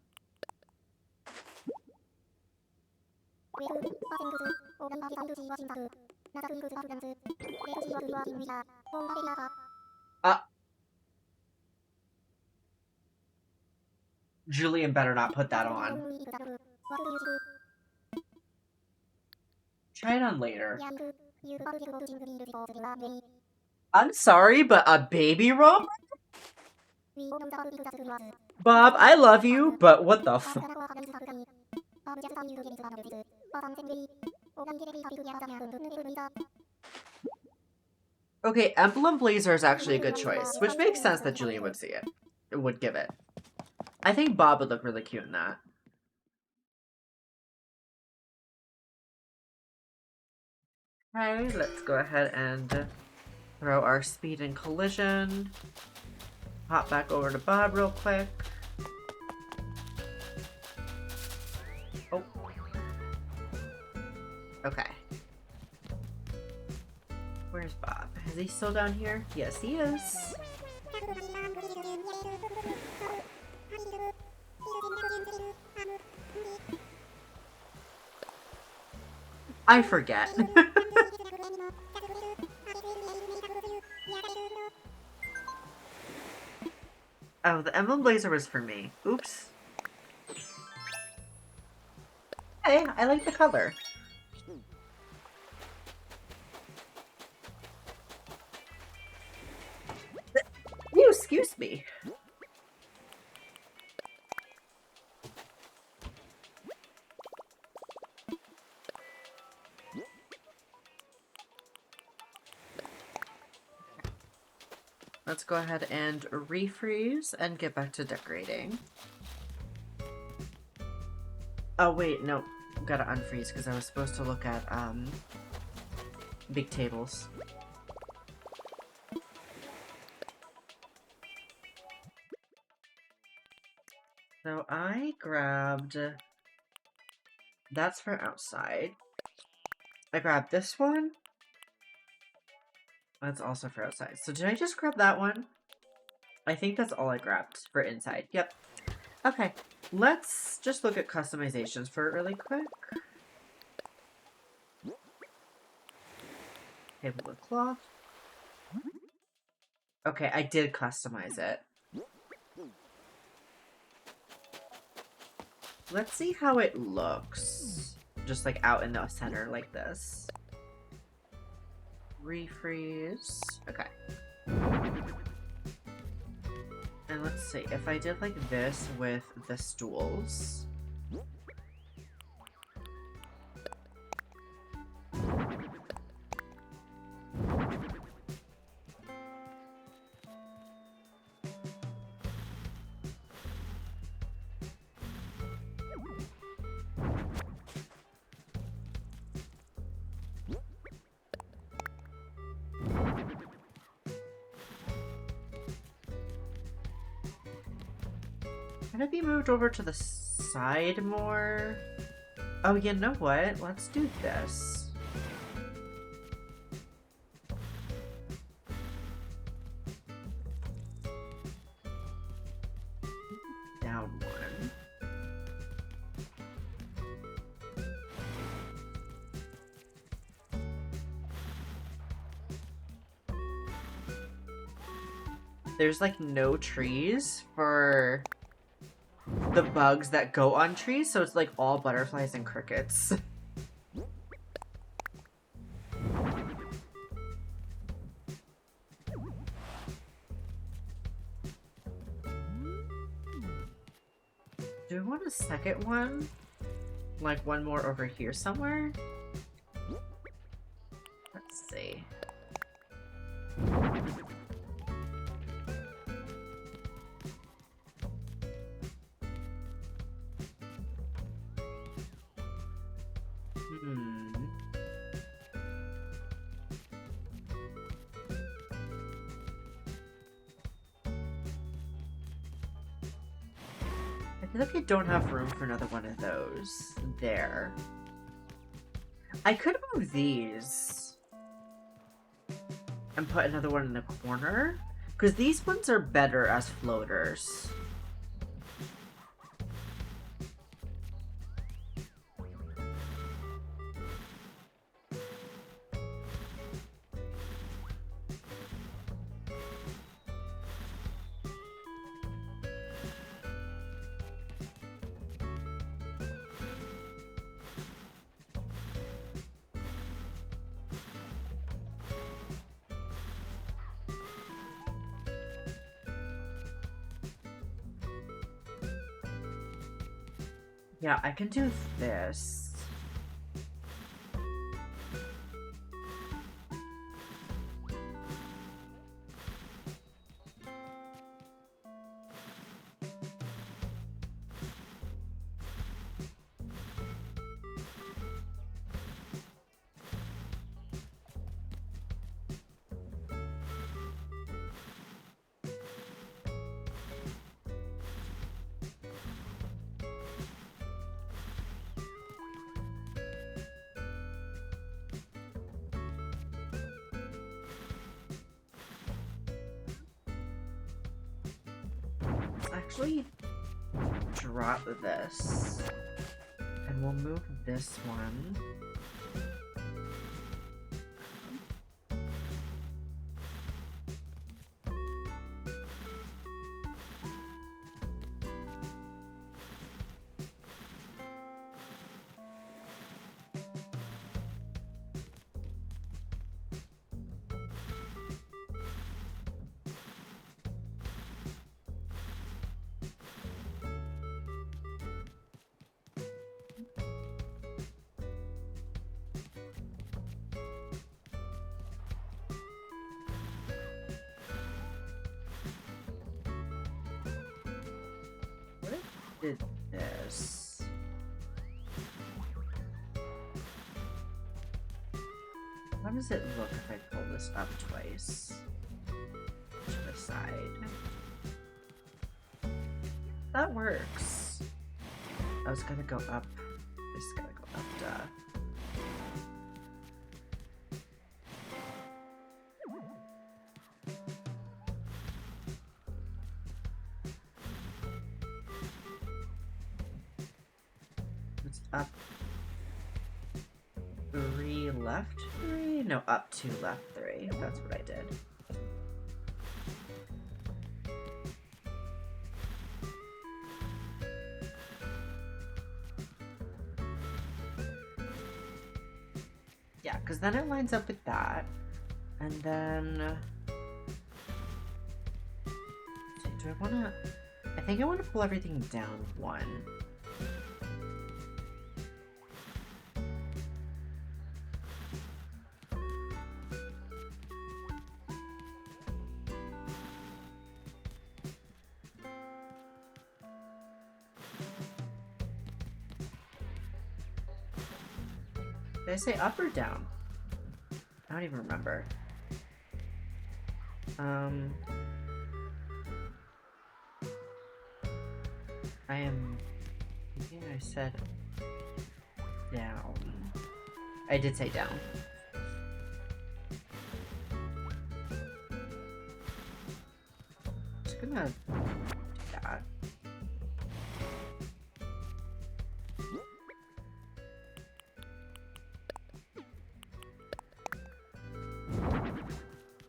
Julian better not put that on. Try it on later. I'm sorry, but a baby room? Bob, I love you, but what the f- Okay, Emblem Blazer is actually a good choice, which makes sense that Julian would see it. It would give it. I think Bob would look really cute in that. Okay, let's go ahead and throw our speed and collision. Hop back over to Bob real quick. Oh. Okay. Where's Bob? Is he still down here? Yes, he is. I forget. Oh, the Emblem Blazer was for me. Oops. Hey, I like the color. You, excuse me. Let's go ahead and refreeze and get back to decorating. Oh wait, no. Gotta unfreeze because I was supposed to look at big tables. So I grabbed... That's for outside. I grabbed this one. That's also for outside. So did I just grab that one? I think that's all I grabbed for inside. Yep. Okay. Let's just look at customizations for it really quick. Table with cloth. Okay, I did customize it. Let's see how it looks. Just like out in the center like this. Refreeze. Okay. And let's see, if I did like this with the stools. Can it be moved over to the side more? Oh, you know what? Let's do this. Down one. There's like no trees for the bugs that go on trees, so it's like all butterflies and crickets. Do I want a second one? Like one more over here somewhere? Let's see. I feel like I don't have room for another one of those there. I could move these and put another one in the corner, because these ones are better as floaters. Yeah, I can do this. Actually drop this and we'll move this one. Did this. How does it look if I pull this up twice to the side? That works. I was gonna go up. This is gonna go up, duh. Up 3, left 3? No, up 2, left 3. That's what I did. Yeah, because then it lines up with that. And then... do I want to... I think I want to pull everything down 1. Did I say up or down? I don't even remember. I am thinking I said down. I did say down. Just gonna do that.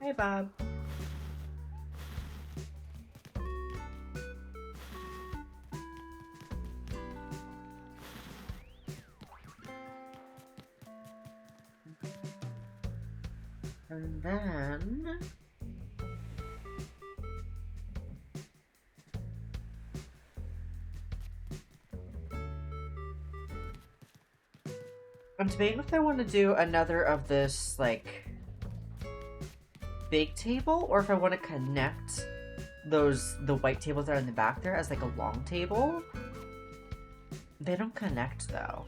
Hey, Bob. And then... I'm debating if I want to do another of this, like, big table, or if I want to connect the white tables that are in the back there as, like, a long table. They don't connect, though.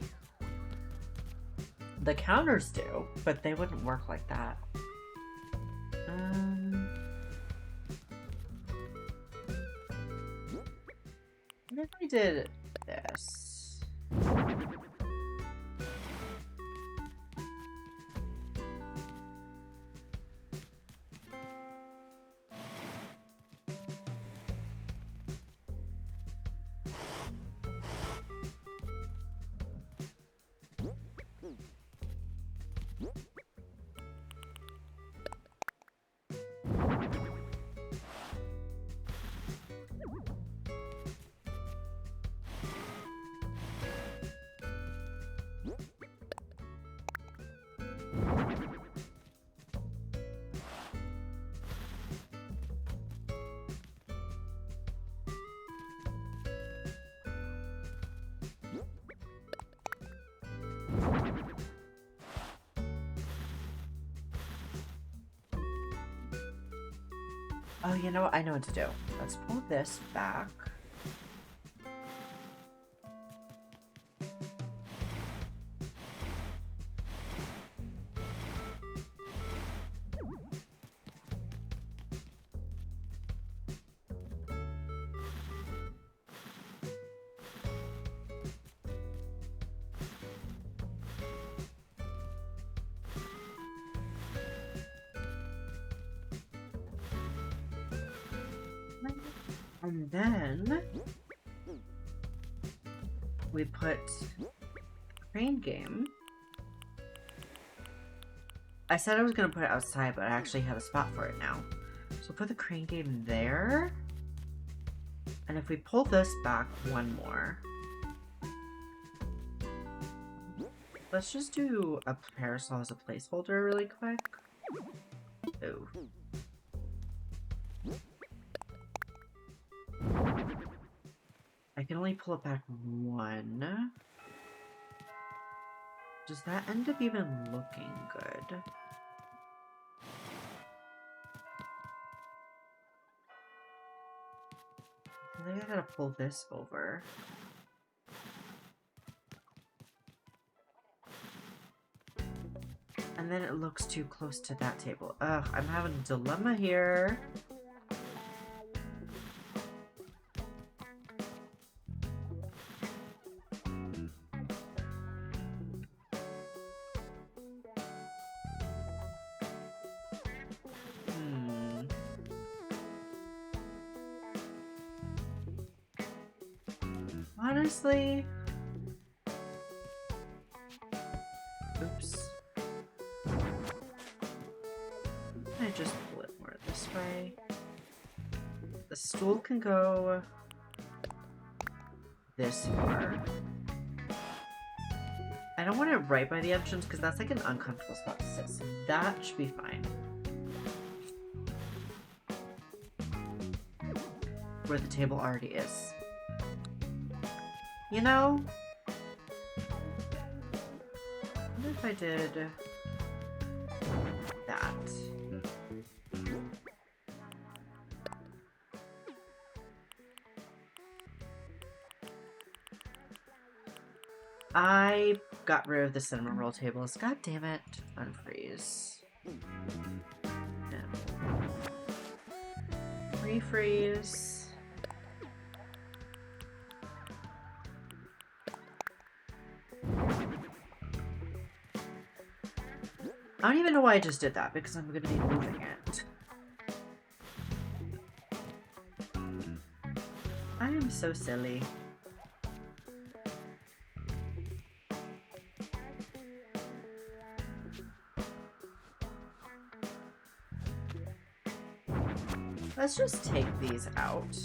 The counters do, but they wouldn't work like that. What if I did this? Oh, you know what? I know what to do. Let's pull this back. And then we put crane game. I said I was going to put it outside, but I actually have a spot for it now. So put the crane game there. And if we pull this back one more. Let's just do a parasol as a placeholder really quick. Ooh. I can only pull it back one. Does that end up even looking good? I think I gotta pull this over. And then it looks too close to that table. Ugh, I'm having a dilemma here. Honestly... Oops. I just pull it more this way. The stool can go this far. I don't want it right by the entrance because that's like an uncomfortable spot to sit, so that should be fine. Where the table already is. You know? What if I did that? I got rid of the Cinnamoroll tables. God damn it. Unfreeze. Refreeze. I don't even know why I just did that, because I'm going to be moving it. I am so silly. Let's just take these out.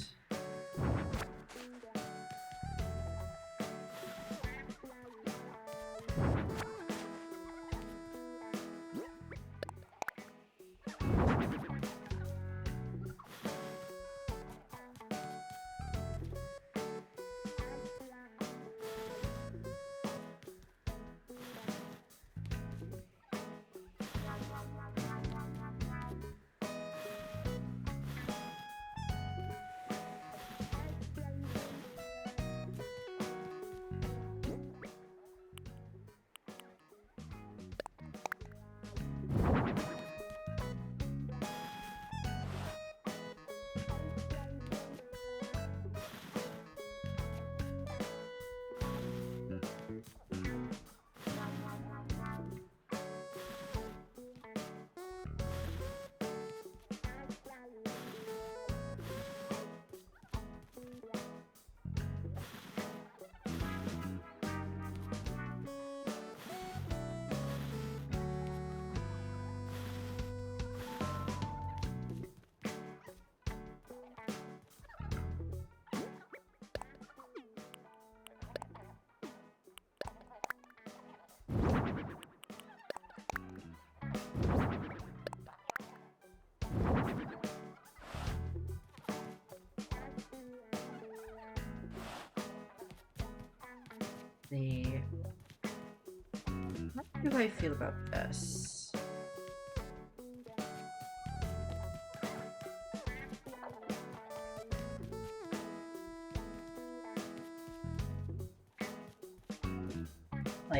How do I feel about this?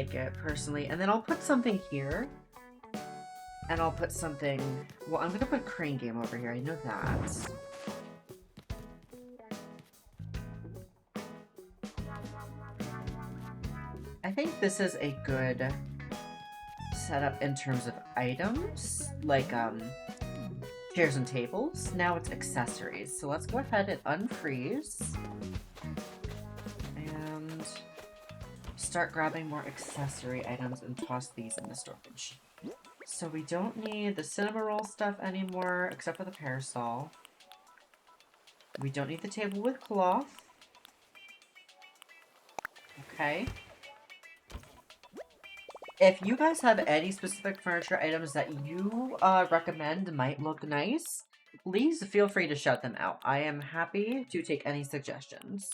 like it personally. And then I'll put something here. And I'll put something... Well, I'm going to put Crane Game over here. I know that. I think this is a good setup in terms of items. Like, chairs and tables. Now it's accessories. So let's go ahead and unfreeze. And start grabbing more accessory items and toss these in the storage. So we don't need the Cinnamoroll stuff anymore, except for the parasol. We don't need the table with cloth. Okay. If you guys have any specific furniture items that you recommend might look nice, please feel free to shout them out. I am happy to take any suggestions.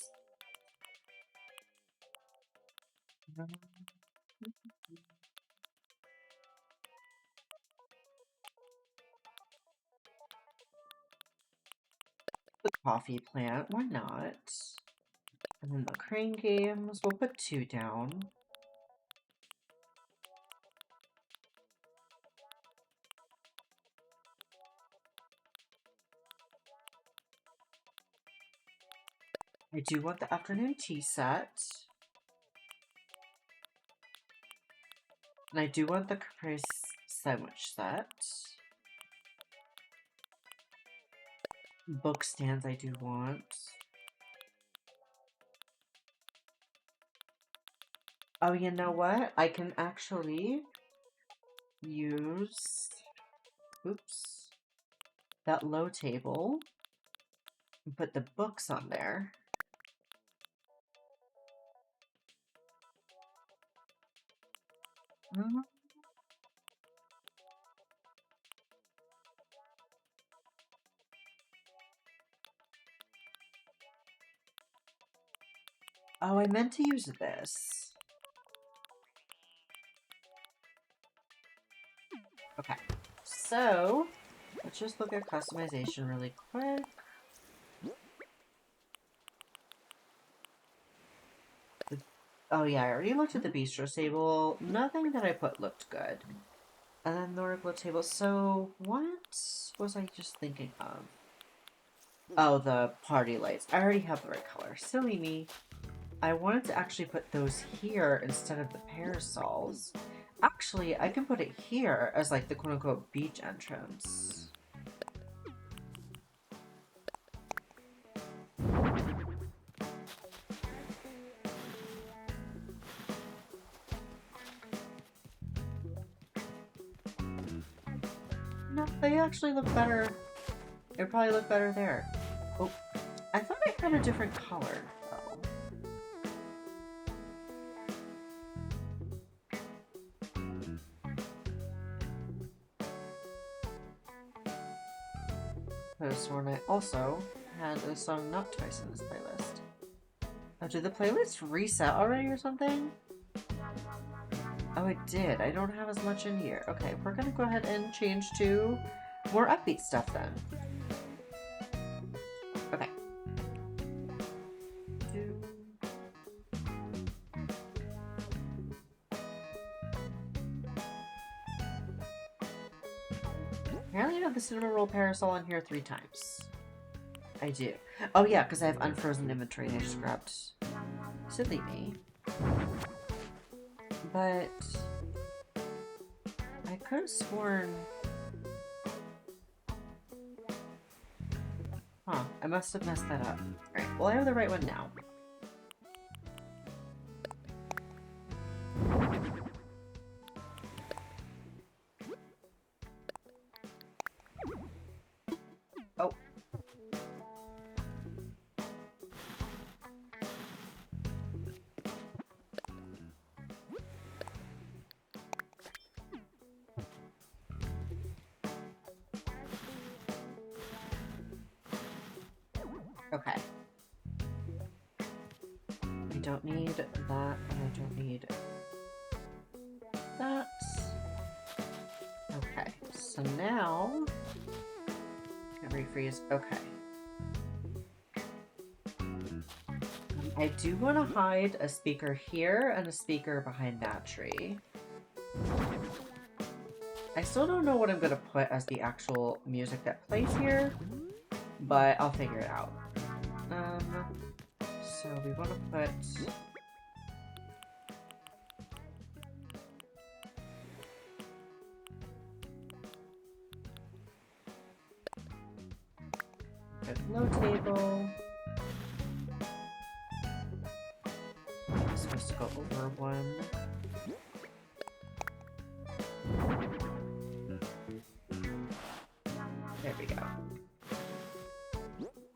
The coffee plant, why not? And then the crane games, we'll put 2 down. I do want the afternoon tea set. And I do want the caprese sandwich set. Book stands I do want. Oh, you know what? I can actually use, oops, that low table and put the books on there. Oh, I meant to use this. Okay, so let's just look at customization really quick. Oh yeah, I already looked at the bistro table. Nothing that I put looked good. And then the Nordic table. So what was I just thinking of? Oh, the party lights. I already have the right color. Silly me. I wanted to actually put those here instead of the parasols. Actually, I can put it here as like the quote-unquote beach entrance. No, they actually look better. They probably look better there. Oh, I thought I had a different color. I was sworn I also had a song not twice in this playlist. Oh, did the playlist reset already or something? Oh, it did. I don't have as much in here. Okay, we're gonna go ahead and change to more upbeat stuff then. Okay. Apparently I have the Cinnamoroll parasol on here 3 times. I do. Oh yeah, because I have unfrozen inventory and I just grabbed silly me. But I could have sworn... Huh, I must have messed that up. Alright, well I have the right one now. Oh. Okay. I don't need that, and I don't need that. Okay, so now... Can refreeze? Okay. I do want to hide a speaker here and a speaker behind that tree. I still don't know what I'm going to put as the actual music that plays here, but I'll figure it out. So we want to put... a low table. I'm supposed to go over one. There we go.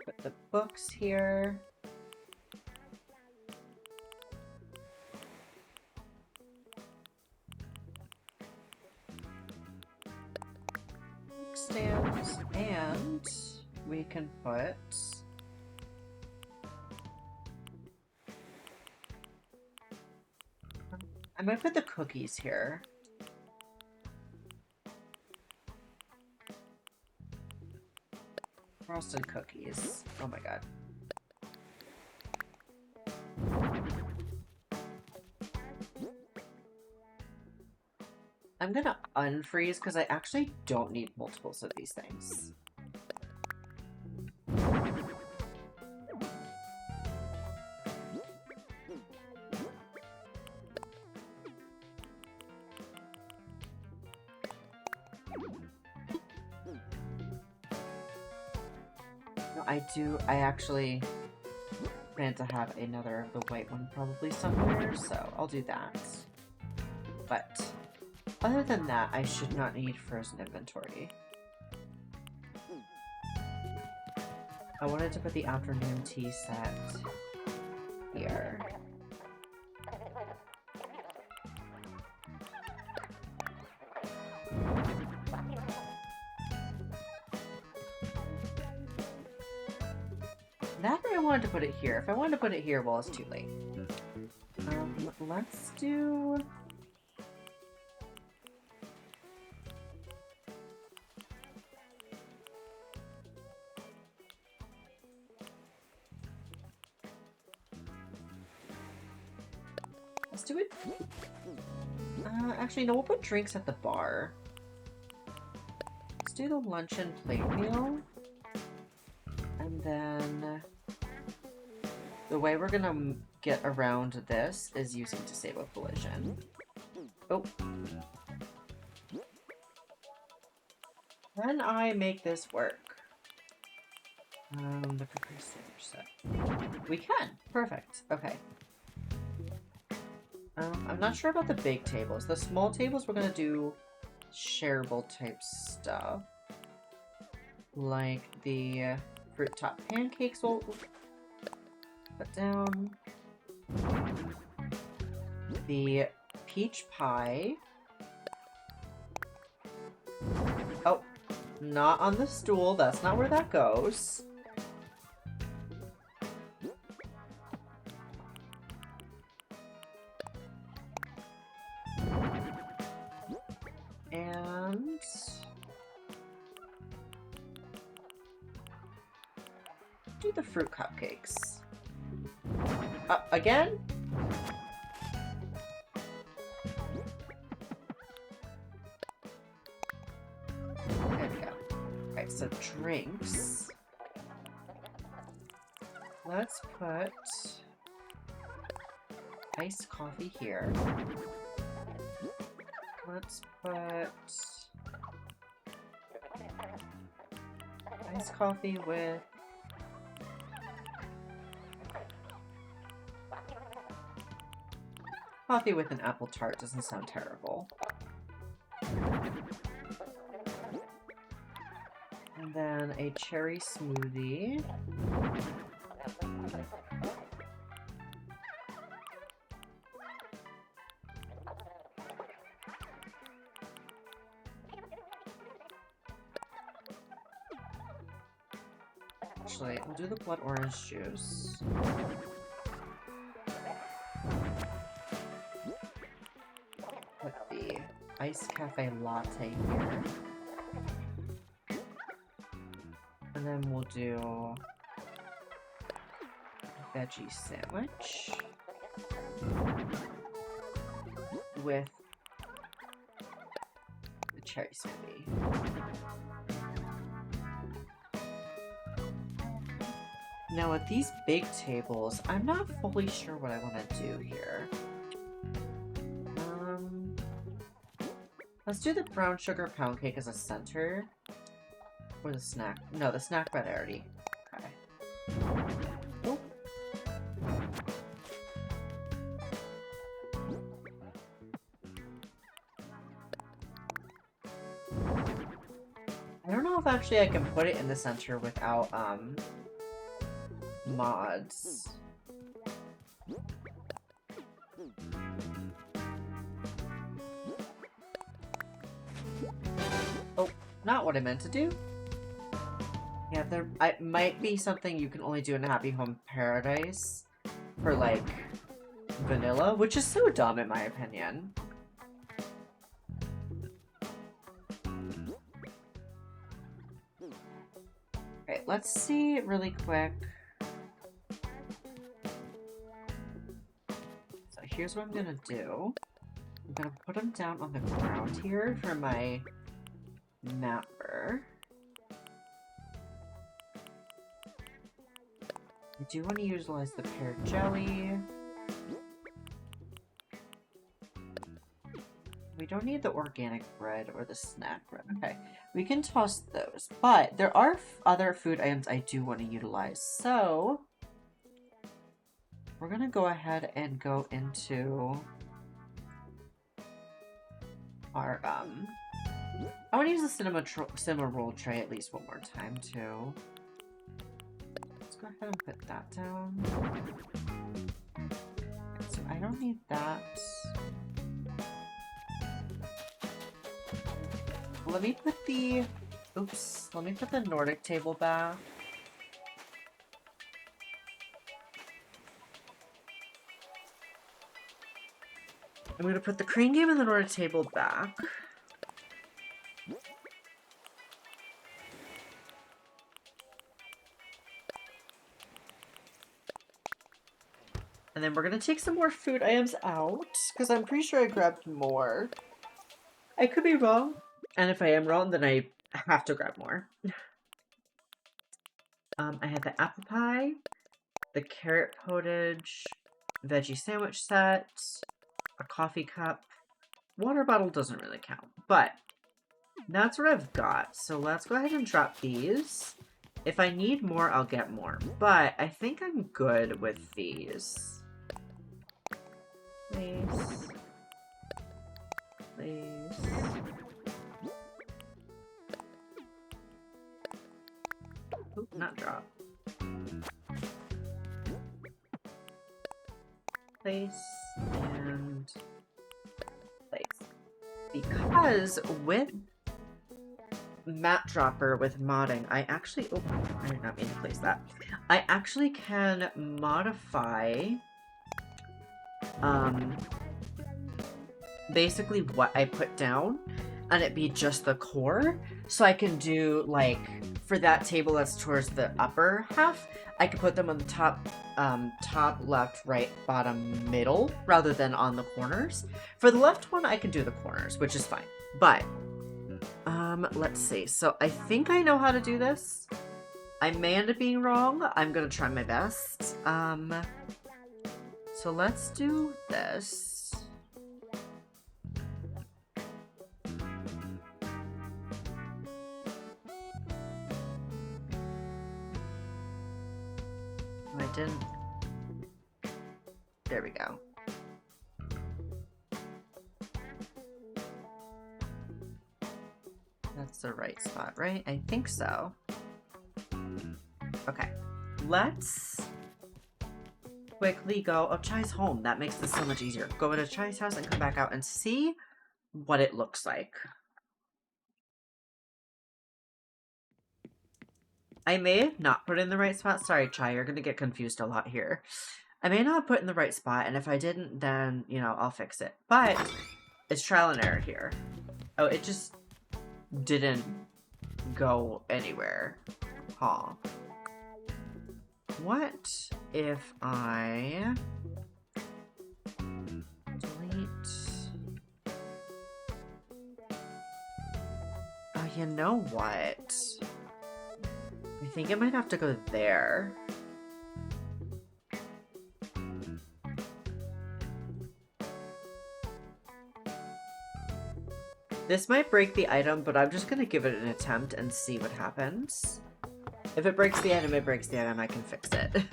Put the books here. Stands, and we can put I might put the cookies here. Frosted cookies. Oh my god. I'm gonna unfreeze because I actually don't need multiples of these things. I actually plan to have another of the white one probably somewhere, so I'll do that. But other than that, I should not need frozen inventory. I wanted to put the afternoon tea set here. That I wanted to put it here. If I wanted to put it here, well, it's too late. Let's do... Let's do it. Actually, no, we'll put drinks at the bar. Let's do the luncheon plate meal. And then the way we're gonna get around this is using disable collision. Oh. Can I make this work? The cooker standard set. We can. Perfect. Okay. I'm not sure about the big tables. The small tables, we're gonna do shareable type stuff. Like the fruit top pancakes we'll put down. The peach pie. Oh, not on the stool. That's not where that goes. And do the fruit cupcakes. Again? There we go. Alright, so drinks. Let's put iced coffee here. Let's put iced coffee with an apple tart. Doesn't sound terrible. And then a cherry smoothie. Actually, we'll do the blood orange juice. Put the iced cafe latte here. And then we'll do veggie sandwich with the cherry smoothie. Now with these big tables, I'm not fully sure what I want to do here. Let's do the brown sugar pound cake as a center. Or the snack. No, the snack bread I already. Okay. Oh. I don't know if actually I can put it in the center without, mods. Oh, not what I meant to do. Yeah, there might be something you can only do in Happy Home Paradise for, like, vanilla, which is so dumb in my opinion. Okay, let's see really quick. So here's what I'm gonna do. I'm gonna put them down on the ground here for my mapper. I do want to utilize the pear jelly. We don't need the organic bread or the snack bread. Okay, we can toss those. But there are other food items I do want to utilize. So we're going to go ahead and go into our, I want to use the Cinnamoroll tray at least one more time too. Let's go ahead and put that down. So I don't need that. Let me put the, oops, let me put the Nordic table back. I'm going to put the crane game and the Nordic table back. And then we're going to take some more food items out, because I'm pretty sure I grabbed more. I could be wrong. And if I am wrong, then I have to grab more. I had the apple pie, the carrot potage, veggie sandwich set, a coffee cup. Water bottle doesn't really count, but that's what I've got. So let's go ahead and drop these. If I need more, I'll get more, but I think I'm good with these. Please. Please. Oop, not drop. Place and place. Because with Map Dropper with modding, I actually, oh, I did not mean to place that. I actually can modify basically what I put down and it be just the core. So I can do, like, for that table that's towards the upper half, I can put them on the top, left, right, bottom, middle, rather than on the corners. For the left one, I can do the corners, which is fine. But, let's see. So I think I know how to do this. I may end up being wrong. I'm gonna try my best. So let's do this. I didn't. There we go. That's the right spot, right? I think so. Okay. Let's quickly go. Oh, Chai's home. That makes this so much easier. Go to Chai's house and come back out and see what it looks like. I may have not put in the right spot. Sorry, Chai, you're going to get confused a lot here. I may not have put in the right spot, and if I didn't, then, you know, I'll fix it. But it's trial and error here. Oh, it just didn't go anywhere. Huh. What if I delete... Oh, you know what? I think it might have to go there. This might break the item, but I'm just gonna give it an attempt and see what happens. If it breaks the item, it breaks the item. I can fix it.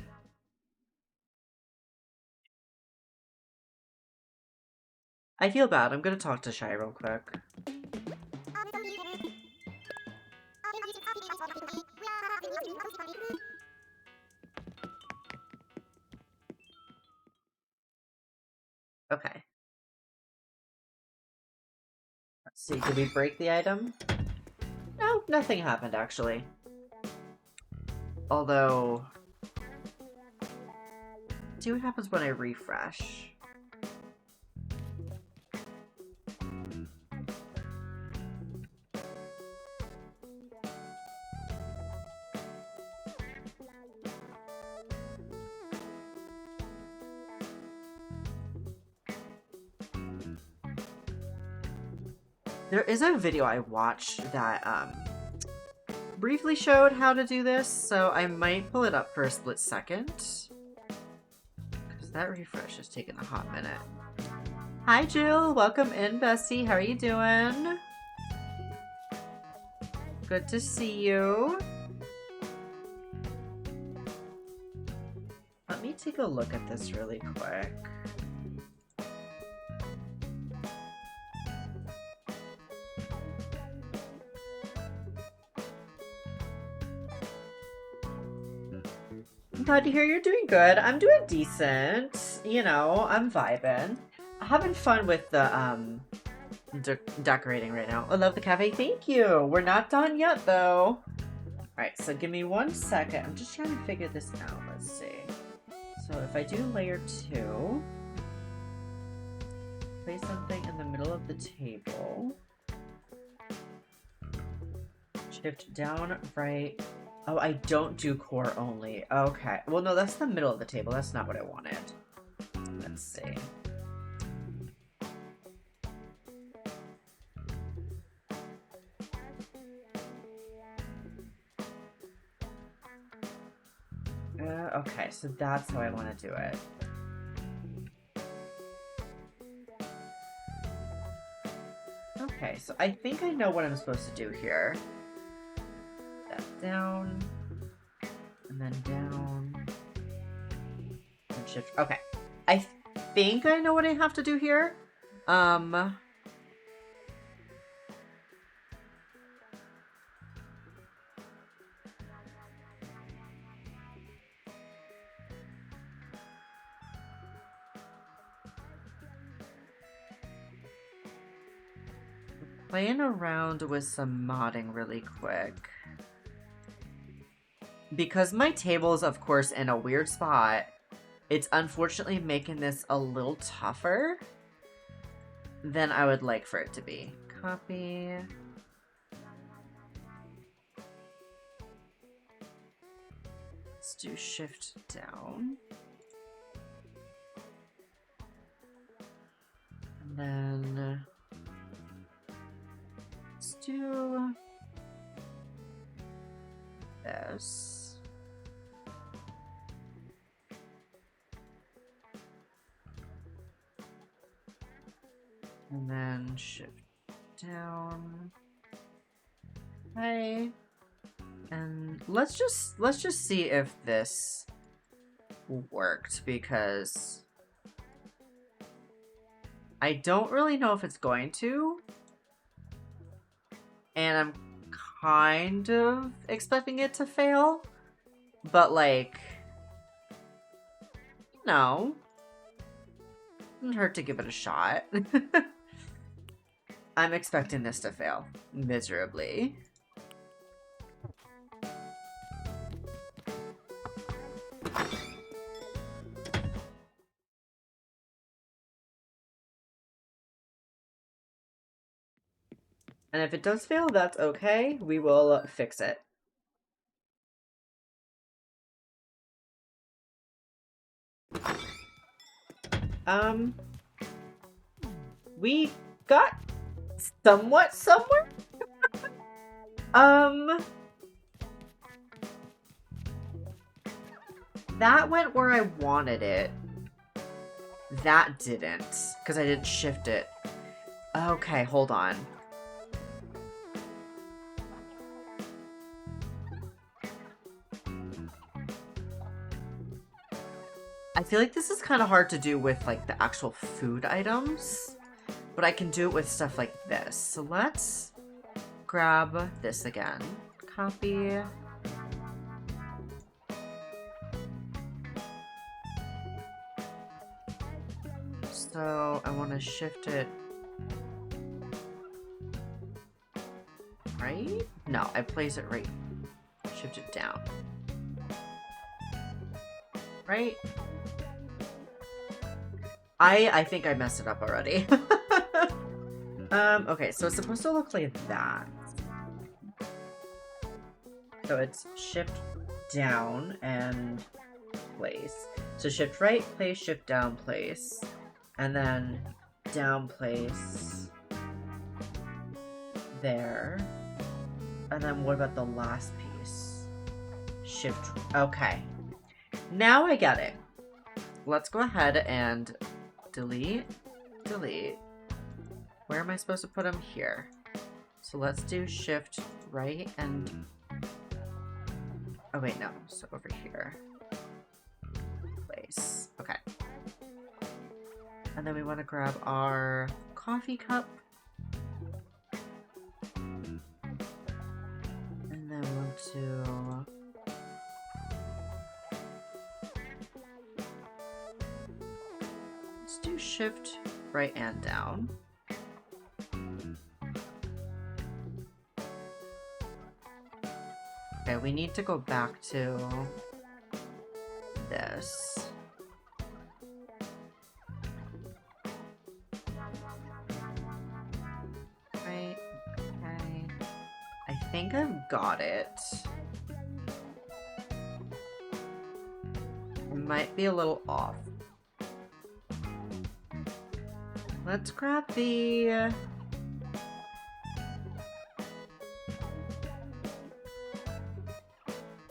I feel bad. I'm gonna talk to Shy real quick. Okay. Let's see. Did we break the item? No, nothing happened, actually. Although... see what happens when I refresh. There is a video I watched that briefly showed how to do this, so I might pull it up for a split second. Because that refresh has taken a hot minute. Hi Jill, welcome in bestie, how are you doing? Good to see you. Let me take a look at this really quick. I'm glad to hear you're doing good. I'm doing decent. You know, I'm vibing. I'm having fun with the decorating right now. I love the cafe. Thank you. We're not done yet though. Alright, so give me 1 second. I'm just trying to figure this out. Let's see. So if I do layer 2, place something in the middle of the table. Shift down, right. Oh, I don't do core only. Okay. Well, no, that's the middle of the table. That's not what I wanted. Let's see. Okay, so that's how I want to do it. Okay, so I think I know what I'm supposed to do here. That down, and then down, and shift. Okay, I think I know what I have to do here. Playing around with some modding really quick. Because my table's, of course, in a weird spot, it's unfortunately making this a little tougher than I would like for it to be. Copy. Let's do shift down. And then let's do this. And then shift down. Okay. And let's just see if this worked, because I don't really know if it's going to. And I'm kind of expecting it to fail. But like, you know, it doesn't hurt to give it a shot. I'm expecting this to fail miserably. And if it does fail, that's okay. We will fix it. We got somewhat somewhere. That went where I wanted it. That didn't, because I didn't shift it. Okay, hold on. I feel like this is kind of hard to do with, like, the actual food items, but I can do it with stuff like this. So let's grab this again. Copy. So I want to shift it right? No, I place it right. Shift it down. Right? I think I messed it up already. Okay, so it's supposed to look like that. So it's shift down and place. So shift right, place, shift down, place. And then down, place. There. And then what about the last piece? Shift. Okay. Now I get it. Let's go ahead and delete, delete. Where am I supposed to put them? Here. So let's do shift right and... Oh wait, no. So over here. Place. Okay. And then we want to grab our coffee cup. And then we want to... Let's do shift right and down. Okay, we need to go back to this. Right, okay. I think I've got it. It might be a little off. Let's grab the...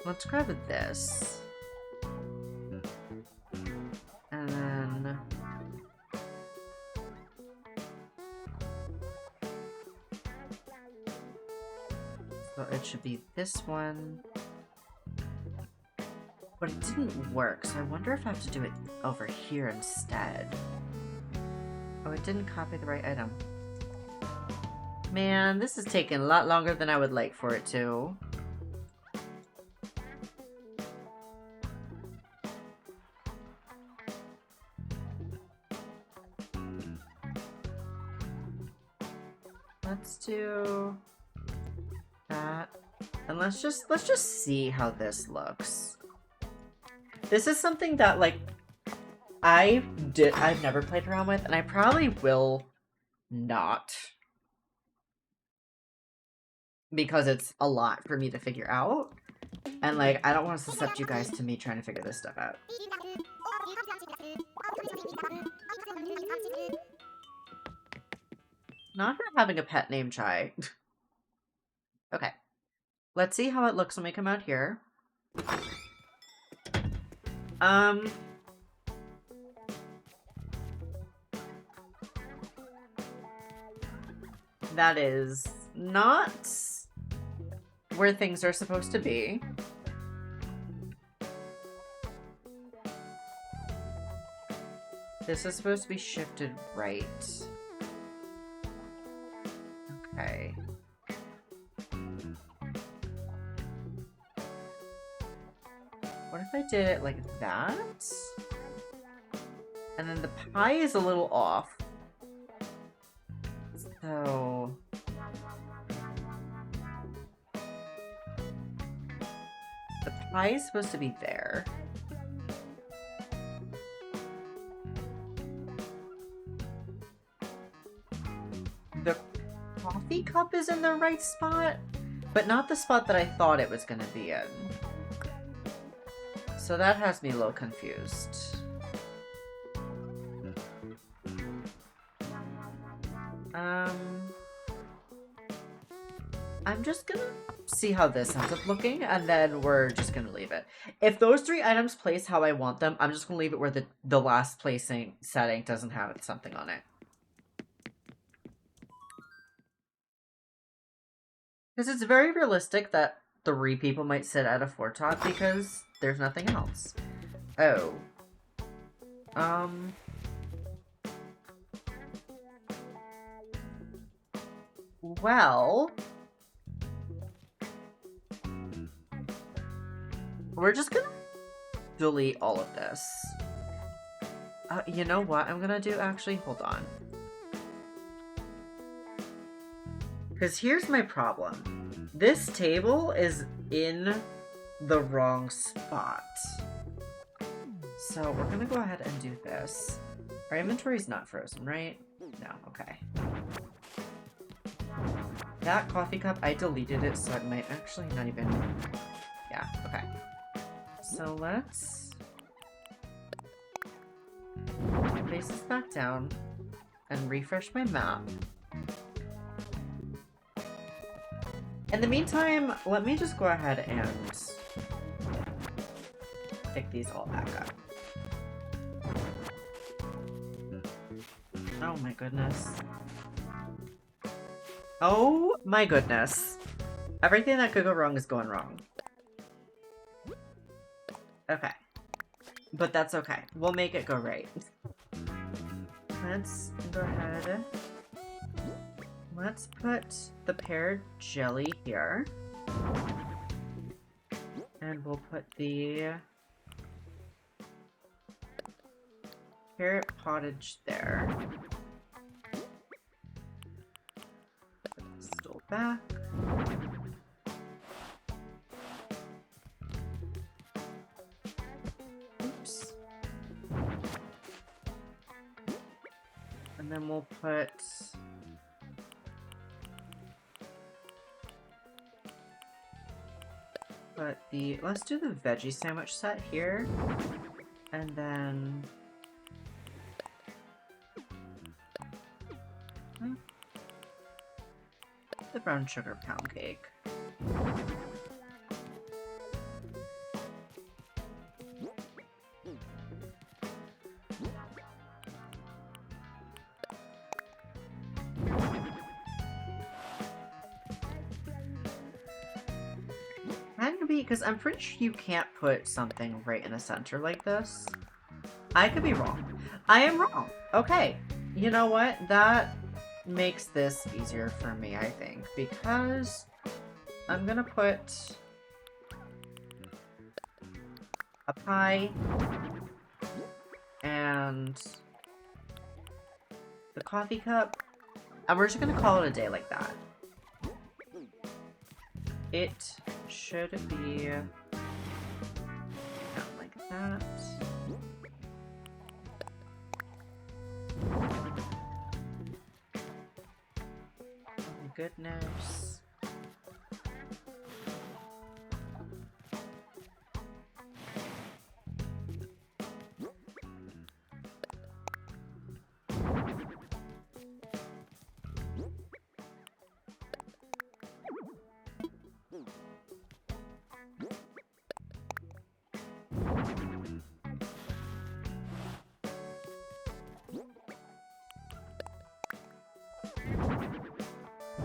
Let's grab this. And then... So it should be this one. But it didn't work, so I wonder if I have to do it over here instead. Oh, it didn't copy the right item. Man, this is taking a lot longer than I would like for it to. Let's do that. And let's just see how this looks. This is something that, like, I've never played around with, and I probably will not. Because it's a lot for me to figure out. And, like, I don't want to subject you guys to me trying to figure this stuff out. Not her having a pet named Chai. Okay. Let's see how it looks when we come out here. That is not where things are supposed to be. This is supposed to be shifted right. Okay. What if I did it like that? And then the pie is a little off. So... the pie is supposed to be there. The coffee cup is in the right spot, but not the spot that I thought it was going to be in. So that has me a little confused. I'm just gonna see how this ends up looking, and then we're just gonna leave it. If those 3 items place how I want them, I'm just gonna leave it where the last placing setting doesn't have something on it. Because it's very realistic that 3 people might sit at a 4 top because there's nothing else. Oh. Well, we're just gonna delete all of this. You know what I'm gonna do, actually? Hold on. Because here's my problem. This table is in the wrong spot. So we're gonna go ahead and do this. Our inventory's not frozen, right? No, okay. That coffee cup, I deleted it, so it might actually not even... Yeah, okay. So let's... place this back down and refresh my map. In the meantime, let me just go ahead and pick these all back up. Oh my goodness. Oh my goodness. Everything that could go wrong is going wrong. Okay. But that's okay. We'll make it go right. Let's go ahead. Let's put the pear jelly here. And we'll put the carrot pottage there. Stool back. Oops. And then we'll put the, let's do the veggie sandwich set here. And then the brown sugar pound cake. Because I'm pretty sure you can't put something right in the center like this. I could be wrong. I am wrong. Okay. You know what? That makes this easier for me, I think. Because I'm gonna put a pie and the coffee cup. And we're just gonna call it a day like that. It should be not like that. Oh my goodness.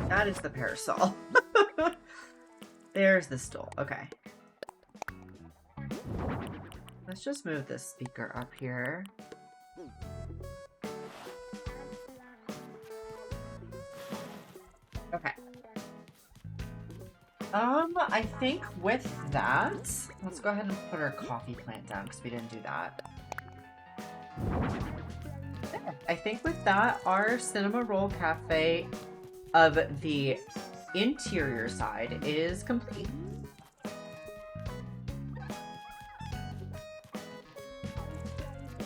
That is the parasol. There's the stool. Okay. Let's just move this speaker up here. Okay. I think with that, let's go ahead and put our coffee plant down because we didn't do that. There. I think with that, our Cinnamoroll Cafe of the interior side is complete.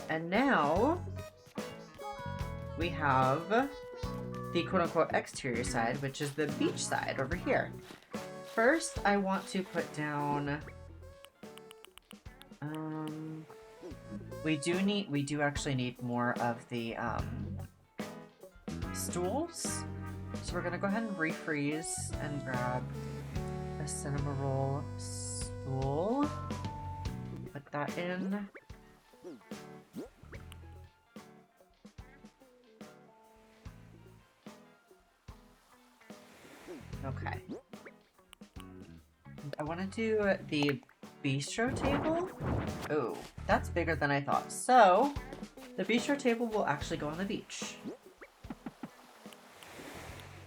And now we have the quote-unquote exterior side, which is the beach side over here. First, I want to put down we do actually need more of the stools. So we're gonna go ahead and refreeze and grab a Cinnamoroll spool. Put that in. Okay. I want to do the bistro table. Oh, that's bigger than I thought. So, the bistro table will actually go on the beach.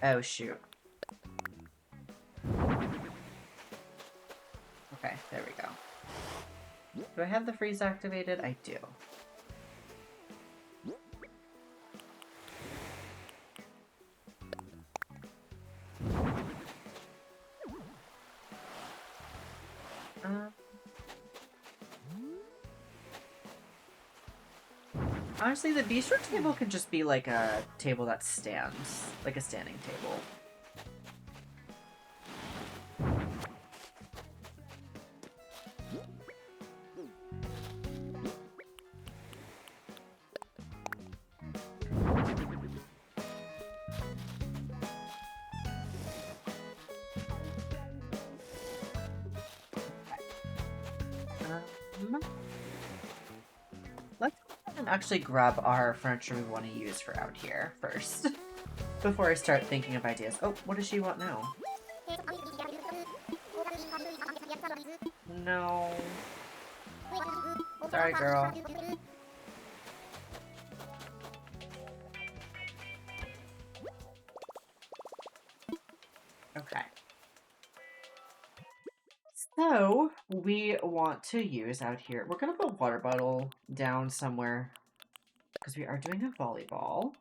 Oh, shoot. Okay, there we go. Do I have the freeze activated? I do. Honestly, the bistro table can just be like a table that stands, like a standing table. Let's go ahead and actually grab our furniture we want to use for out here first, before I start thinking of ideas. Oh, what does she want now? No. Sorry, girl. Okay. So, we want to use out here, we're going to put a water bottle down somewhere because we are doing a volleyball.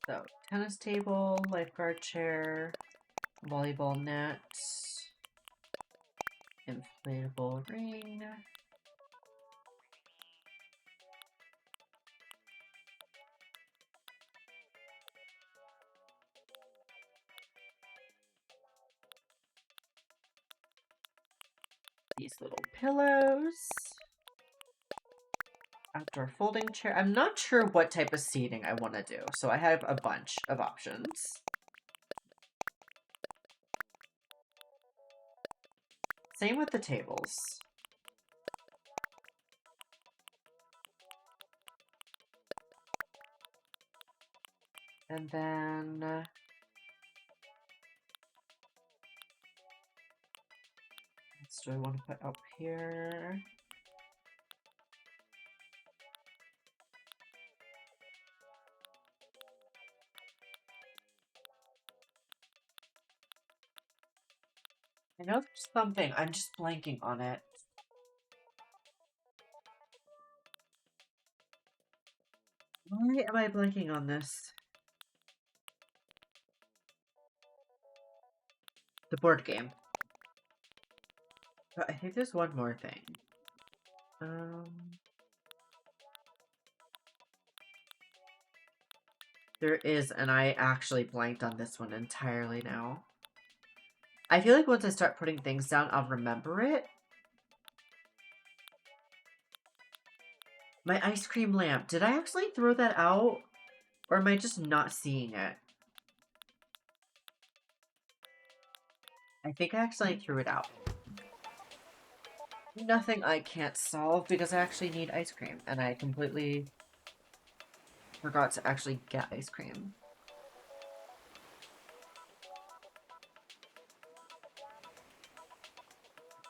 So, tennis table, lifeguard chair, volleyball net, inflatable ring. These little pillows. Outdoor folding chair. I'm not sure what type of seating I want to do, so I have a bunch of options. Same with the tables. And then what do I want to put up here? I know there's something. I'm just blanking on it. Why am I blanking on this? The board game. But I think there's one more thing. There is, and I actually blanked on this one entirely now. I feel like once I start putting things down, I'll remember it. My ice cream lamp. Did I actually throw that out? Or am I just not seeing it? I think I actually threw it out. Nothing I can't solve because I actually need ice cream. And I completely forgot to actually get ice cream.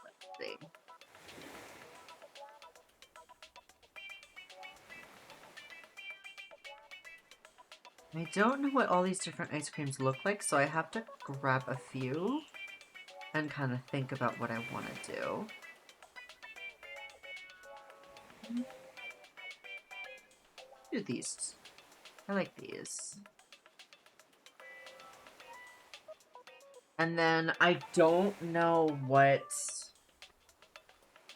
Let's see. I don't know what all these different ice creams look like, so I have to grab a few and kind of think about what I want to do. Do these. I like these. And then I don't know what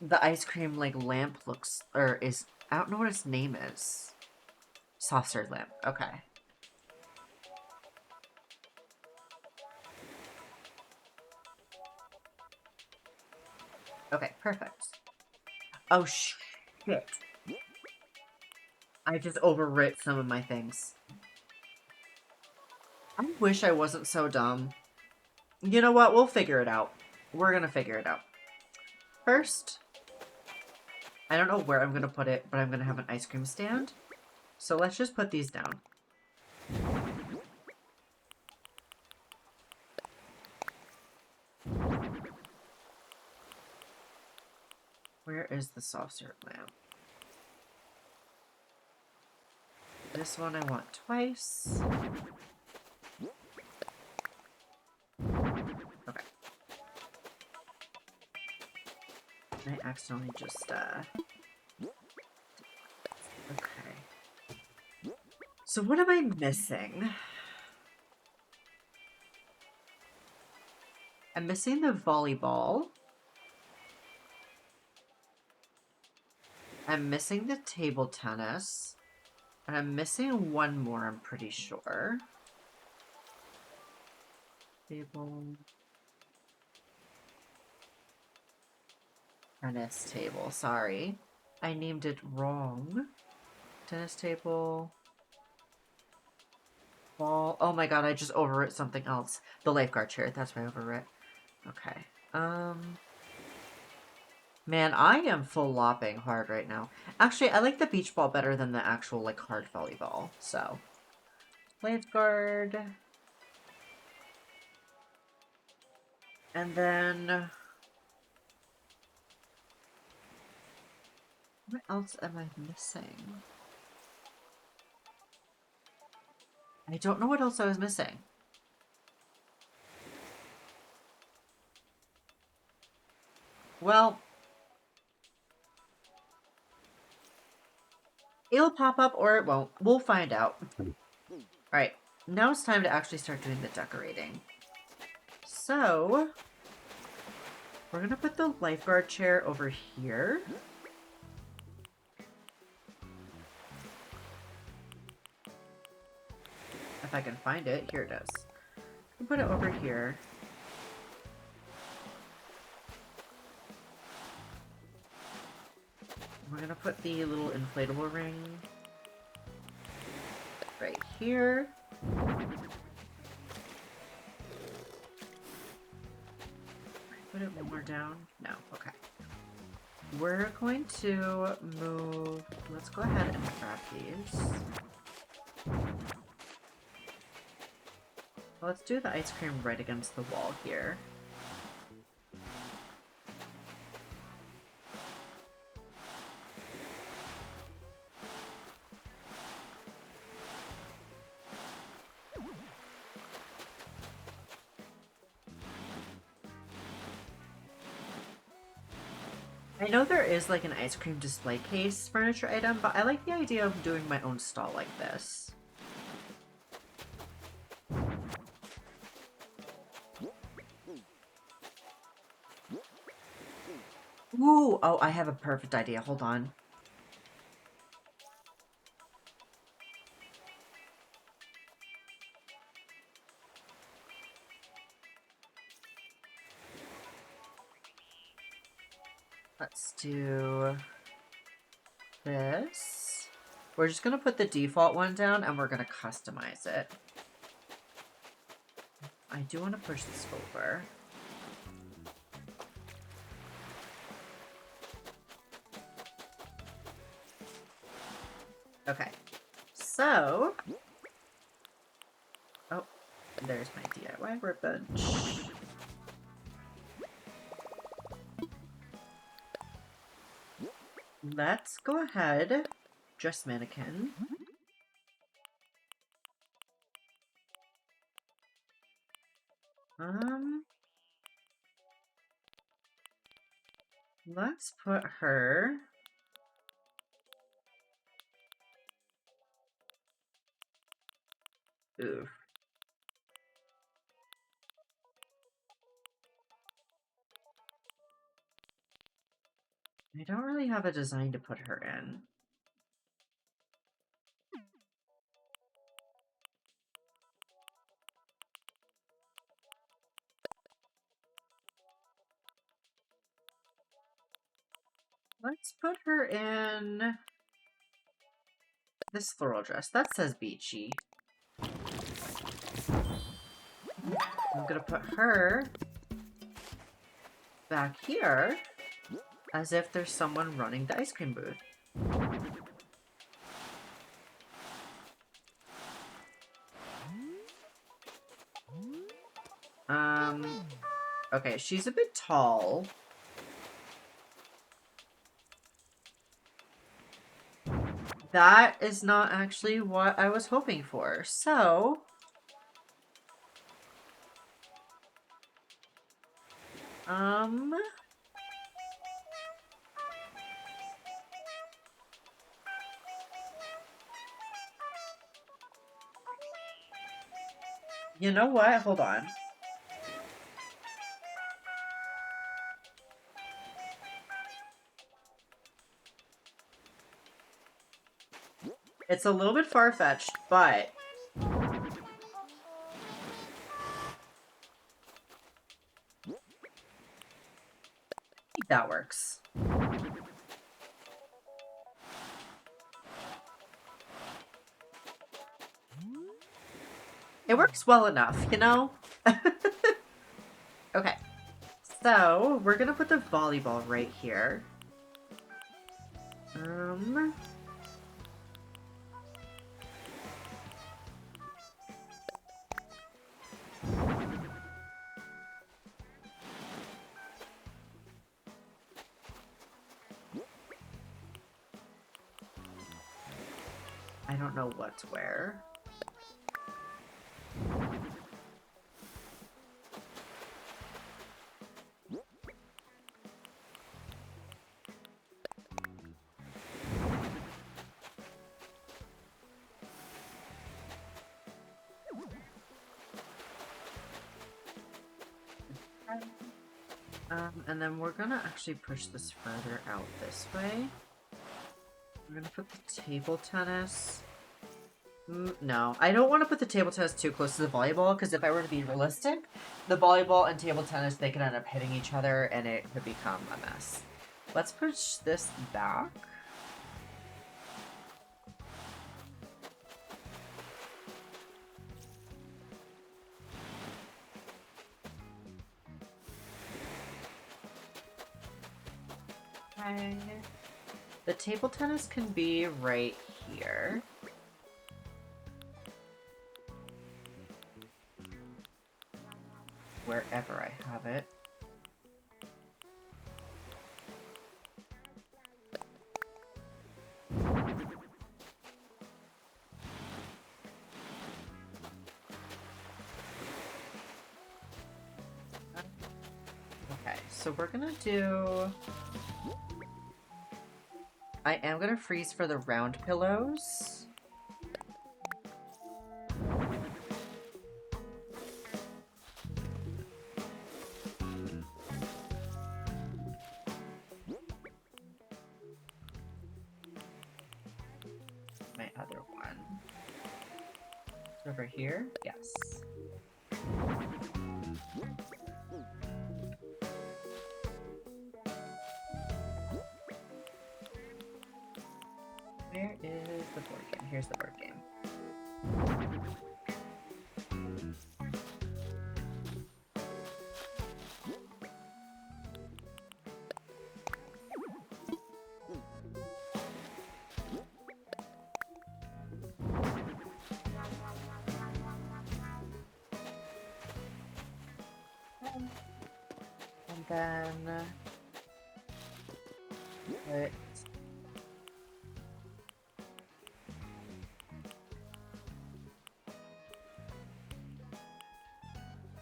the ice cream like lamp looks or is. I don't know what its name is. Soft serve lamp. Okay. Okay, perfect. Oh, shit. I just overwrit some of my things. I wish I wasn't so dumb. You know what? We'll figure it out. We're gonna figure it out. First, I don't know where I'm gonna put it, but I'm gonna have an ice cream stand. So let's just put these down. Where is the soft syrup lamp? This one I want twice. Okay. I accidentally just, okay. So what am I missing? I'm missing the volleyball. I'm missing the table tennis. And I'm missing one more, I'm pretty sure. Table. Tennis table, sorry. I named it wrong. Tennis table. Ball. Oh my god, I just overwrit something else. The lifeguard chair, that's what I overwrit. Okay. Man, I am full lopping hard right now. Actually, I like the beach ball better than the actual, like, hard volleyball. So, lifeguard. And then... what else am I missing? I don't know what else I was missing. Well, it'll pop up or it won't. We'll find out. Alright, now it's time to actually start doing the decorating. So, we're gonna put the lifeguard chair over here. If I can find it. Here it is. We'll put it over here. We're gonna put the little inflatable ring right here. Put it one more down. No, okay. We're going to move. Let's go ahead and grab these. Let's do the ice cream right against the wall here. I know there is like an ice cream display case furniture item, but I like the idea of doing my own stall like this. Ooh, oh, I have a perfect idea. Hold on. Let's do this. We're just gonna put the default one down and we're gonna customize it. I do want to push this over. Okay, so... oh, there's my DIY workbench. Let's go ahead. Just mannequin. Let's put her... ooh. I don't really have a design to put her in. Let's put her in this floral dress. That says beachy. I'm gonna put her back here as if there's someone running the ice cream booth. Okay, she's a bit tall. That is not actually what I was hoping for. So, you know what? Hold on. It's a little bit far-fetched, but that works. It works well enough, you know? Okay. So, we're gonna put the volleyball right here. I don't know what's where. And then we're gonna actually push this further out this way. We're gonna put the table tennis. No, I don't want to put the table tennis too close to the volleyball, because if I were to be realistic, the volleyball and table tennis, they could end up hitting each other and it could become a mess. Let's push this back. Okay. The table tennis can be right here. Wherever I have it. Okay, so we're gonna do... I am gonna freeze for the round pillows. My other one. Over here? Yes. Where is the board game? Here's the board game. And then... put...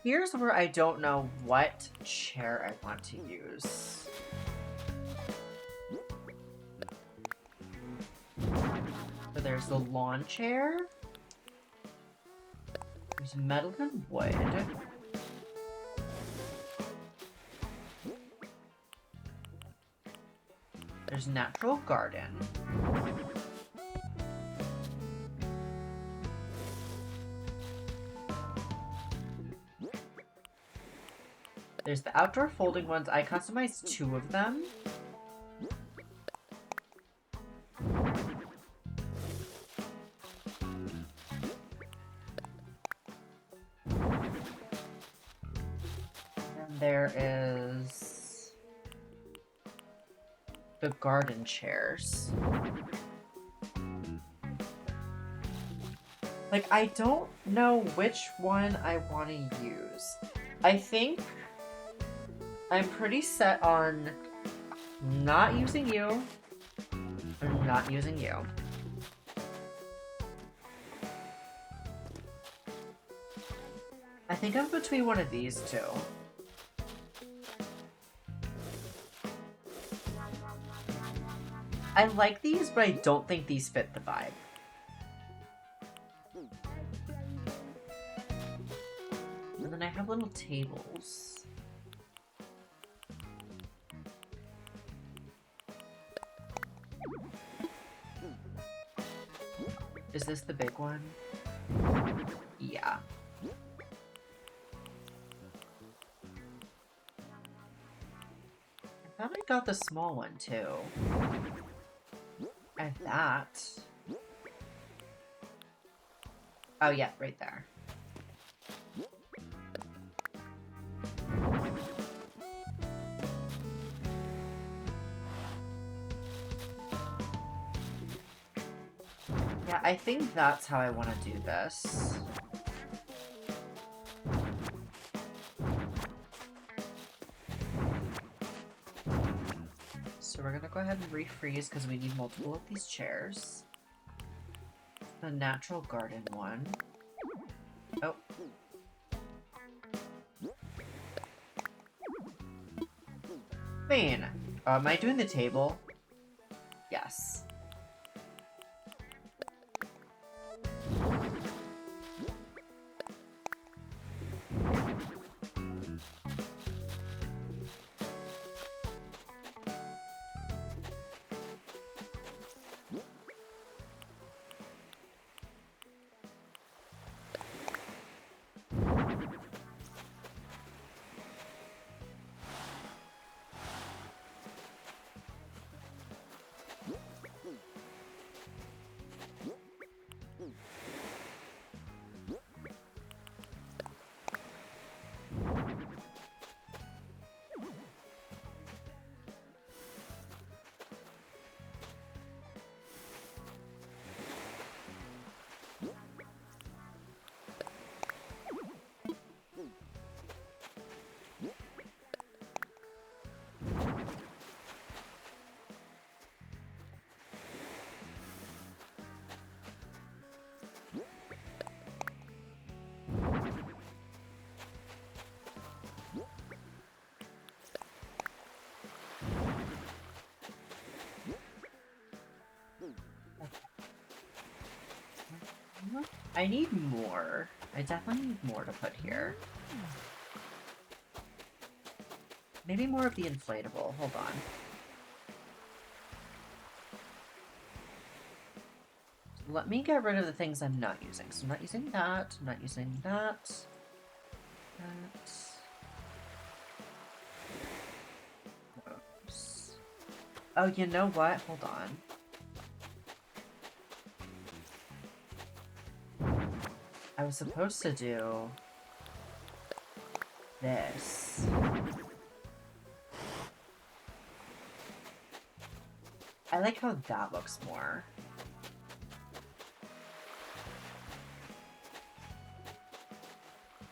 Here's where I don't know what chair I want to use. So there's the lawn chair. There's metal and wood. There's natural garden. There's the outdoor folding ones. I customized 2 of them. there is the garden chairs. Like, I don't know which one I want to use. I think I'm pretty set on not using you and not using you. I think I'm between one of these two. I like these, but I don't think these fit the vibe. And then I have little tables. Is this the big one? Yeah. I thought I got the small one too. And that. Oh yeah, right there. Yeah, I think that's how I want to do this. So we're gonna go ahead and refreeze because we need multiple of these chairs. The natural garden one. Oh. Man, am I doing the table? Yes. I need more. I definitely need more to put here. Maybe more of the inflatable. Hold on. Let me get rid of the things I'm not using. So I'm not using that. I'm not using that. That. Oops. Oh, you know what? Hold on. I was supposed to do this. I like how that looks more.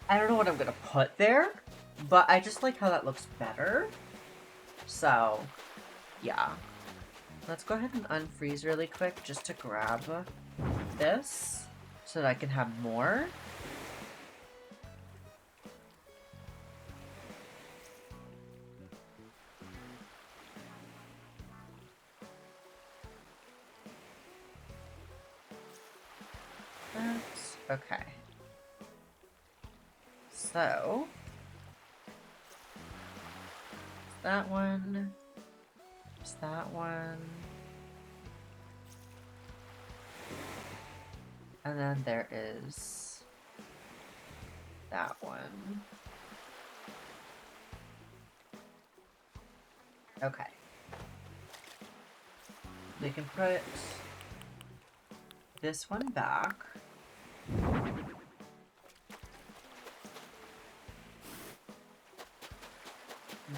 I don't know what I'm gonna put there, but I just like how that looks better. So, yeah. Let's go ahead and unfreeze really quick just to grab this so that I can have more. That's okay. So, that one, just that one, and then there is that one. Okay. We can put this one back.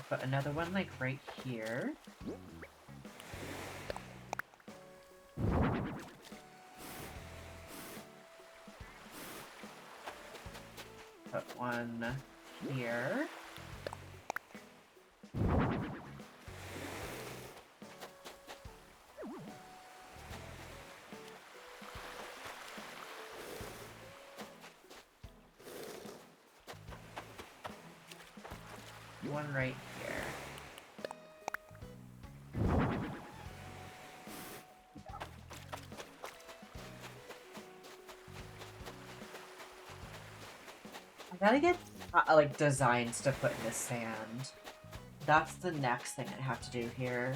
put another one like right here. Put one here. One right here. I gotta get like designs to put in the sand. That's the next thing I have to do here.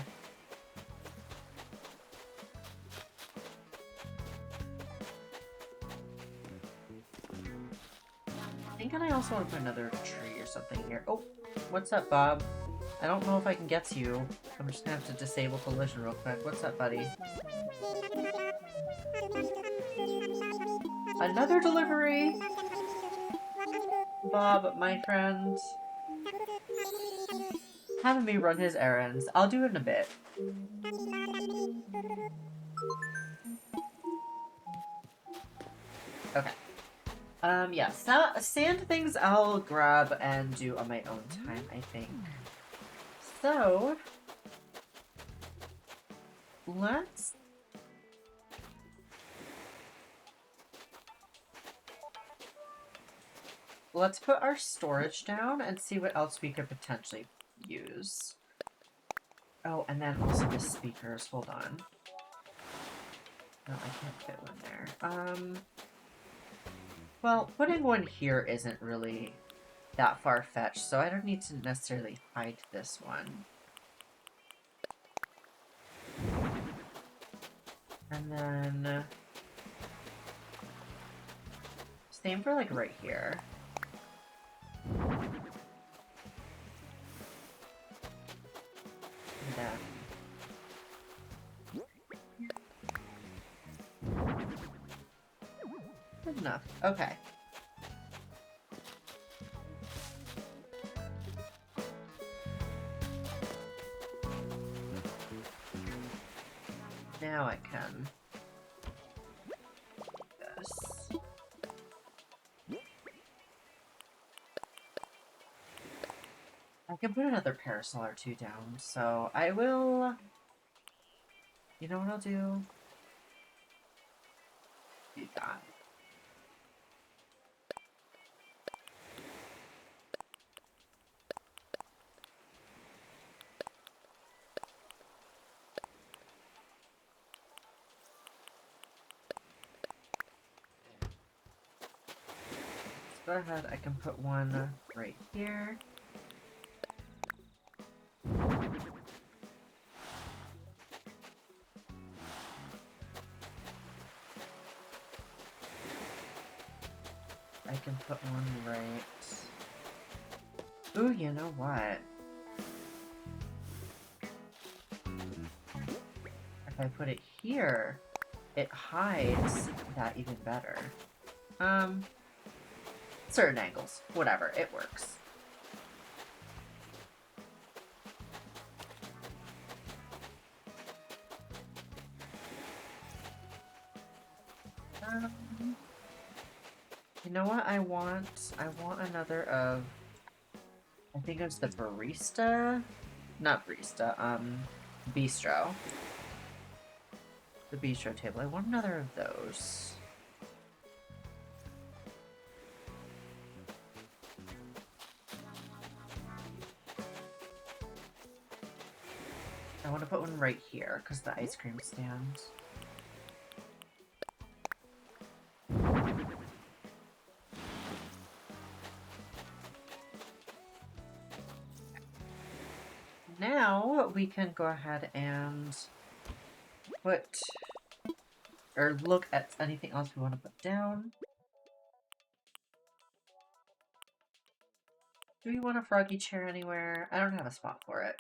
I think I also want to put another tree or something here. Oh, what's up, Bob? I don't know if I can get to you. I'm just gonna have to disable collision real quick. What's up, buddy? Another delivery! Bob, my friend. Having me run his errands. I'll do it in a bit. Okay. Yeah, sand things I'll grab and do on my own time, I think. So, let's put our storage down and see what else we could potentially use. Oh, and then also the speakers. Hold on. No, I can't fit one there. Well, putting one here isn't really that far-fetched, so I don't need to necessarily hide this one. And then... same for, like, right here. And then... good enough. Okay. Now I can. This. I can put another parasol or two down, so I will... you know what I'll do? Do that. Go ahead, I can put one right here. I can put one right... ooh, you know what? If I put it here, it hides that even better. Certain angles. Whatever, it works. You know what I want? I want another of... I think it's the barista? Not barista, bistro. The bistro table. I want another of those. I want to put one right here, because the ice cream stand. Now we can go ahead and put, or look at anything else we want to put down. Do we want a froggy chair anywhere? I don't have a spot for it.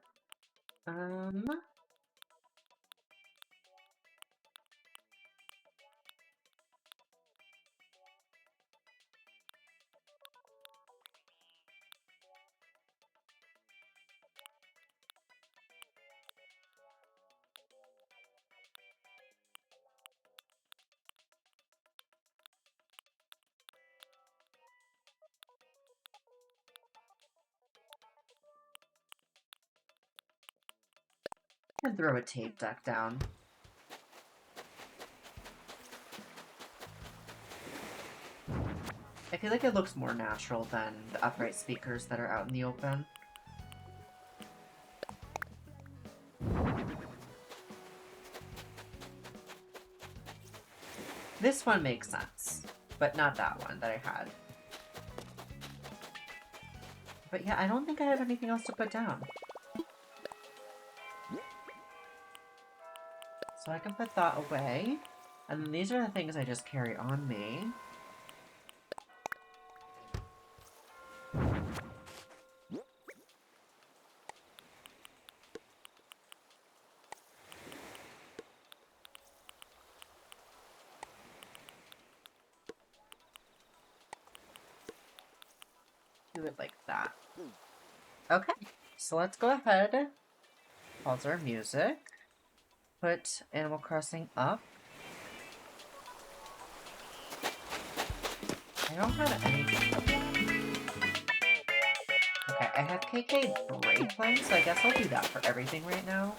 And throw a tape deck down. I feel like it looks more natural than the upright speakers that are out in the open. This one makes sense, but not that one that I had. But yeah, I don't think I have anything else to put down. So I can put that away. And then these are the things I just carry on me. Do it like that. Okay, so let's go ahead. Pause our music. Put Animal Crossing up. I don't have anything. Okay, I have KK Bray playing, so I guess I'll do that for everything right now.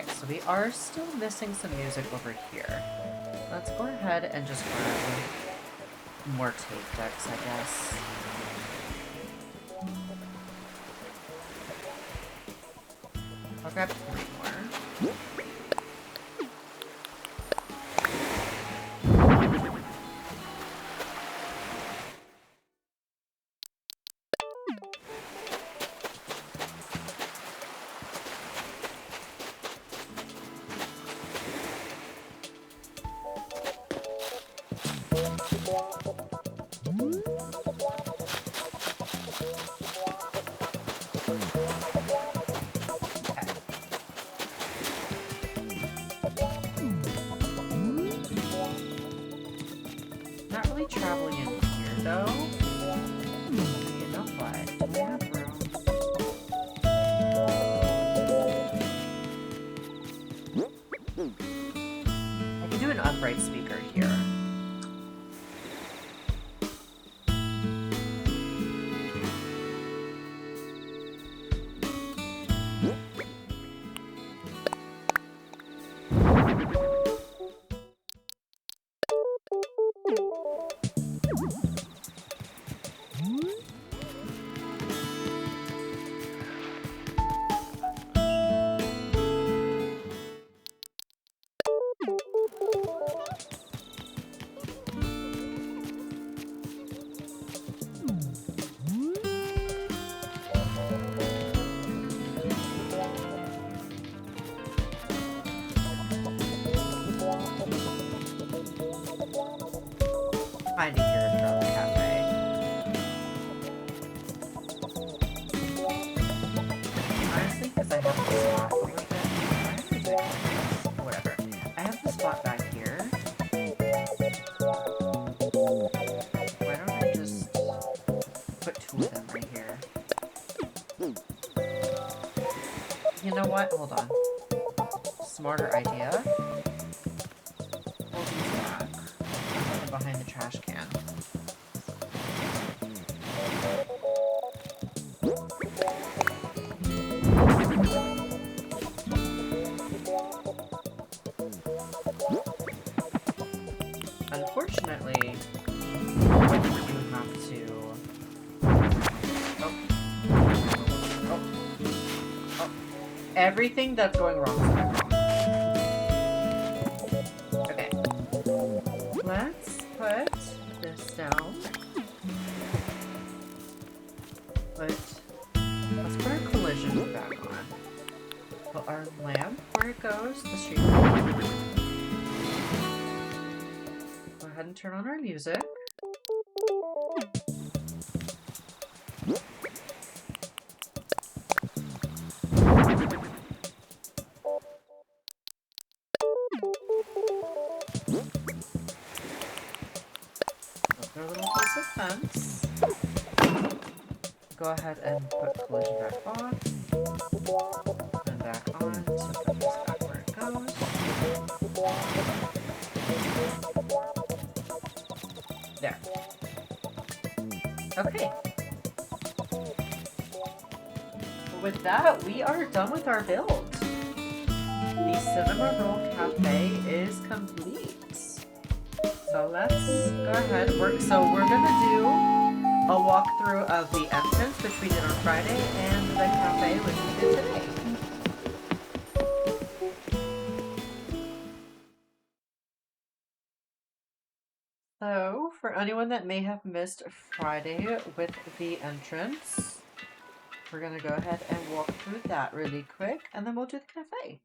So we are still missing some music over here. Let's go ahead and just grab more tape decks, I guess. I'll grab 3 more. Not really traveling in here, though. You know what? Do we have room? I can do an upright speaker here. Finding here throughout the cafe. Honestly, because I have the spot over there. Whatever. I have the spot back here. Why don't I just put 2 of them right here? You know what? Hold on. Smarter idea. Hold these back. Put them behind the trash can. Unfortunately, you have to... Oh. Everything that's going wrong is going wrong. Okay. Let's put this down. Let's put our collision back on. Put our lamp where it goes, the street light. Go ahead and turn on our music. fence. Go ahead and put collision back on. And back on. So put this back where it goes. There. Okay. With that, we are done with our build. The Cinnamoroll Cafe is complete. So let's go ahead. So we're gonna do a walkthrough of the entrance, which we did on Friday, and the cafe, which we did today. So, for anyone that may have missed Friday with the entrance, we're gonna go ahead and walk through that really quick, and then we'll do the cafe.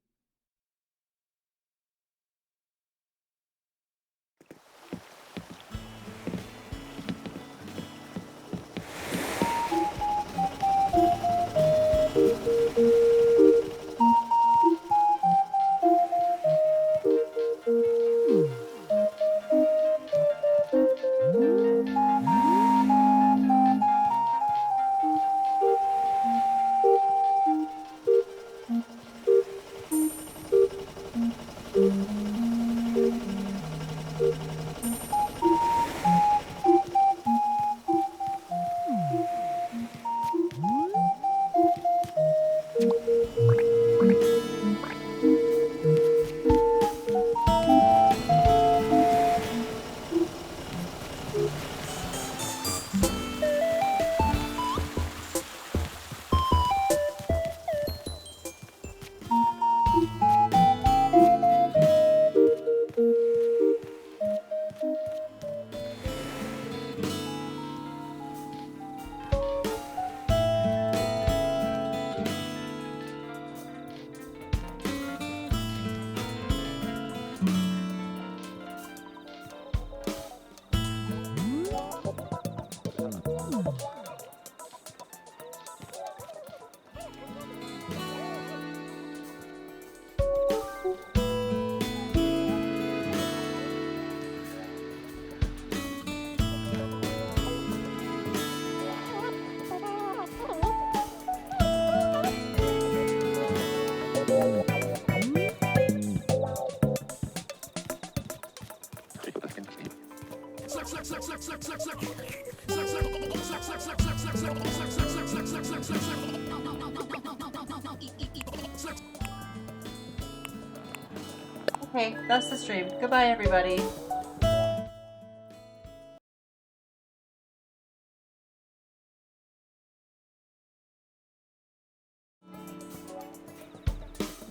Okay, that's the stream. Goodbye, everybody.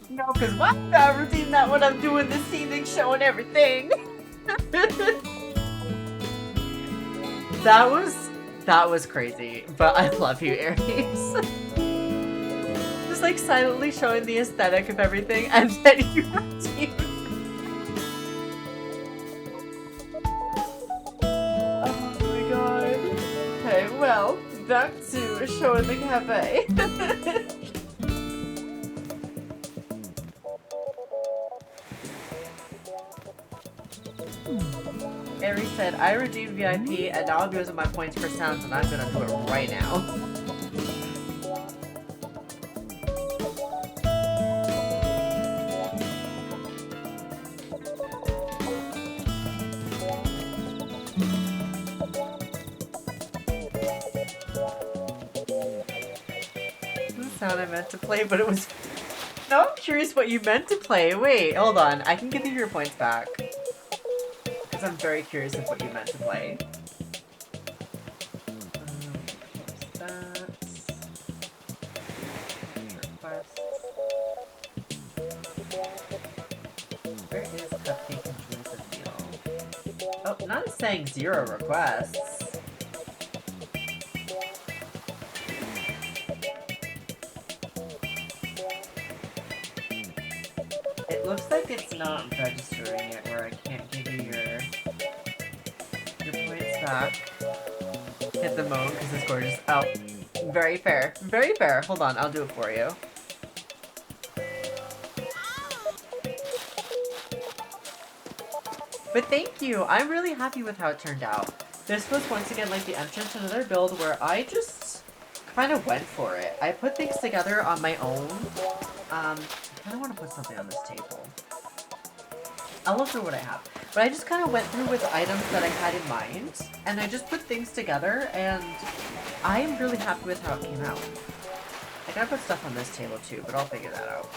No, because why would I routine that when I'm doing the scenic show and everything? That was crazy, but I love you, Aries. Just like silently showing the aesthetic of everything, and then you routine. Oh my god. Okay, well, back to showing the cafe. Aries said, I redeemed VIP and now I'm using my points for sounds and I'm gonna do it right now. The sound I meant to play, but it was... Now I'm curious what you meant to play. Wait, hold on. I can give you your points back. Because I'm very curious of what you meant to play. Where is Cupcake and Juice Deal? Oh, not saying 0 requests. It looks like it's not registering it where I can't give you your points back. Hit the mode because it's gorgeous. Oh, very fair. Very fair. Hold on, I'll do it for you. But thank you. I'm really happy with how it turned out. This was once again like the entrance to another build where I just kind of went for it. I put things together on my own. I kind of want to put something on this table. I'll look through what I have. But I just kind of went through with items that I had in mind, and I just put things together, and I am really happy with how it came out. I gotta put stuff on this table too, but I'll figure that out.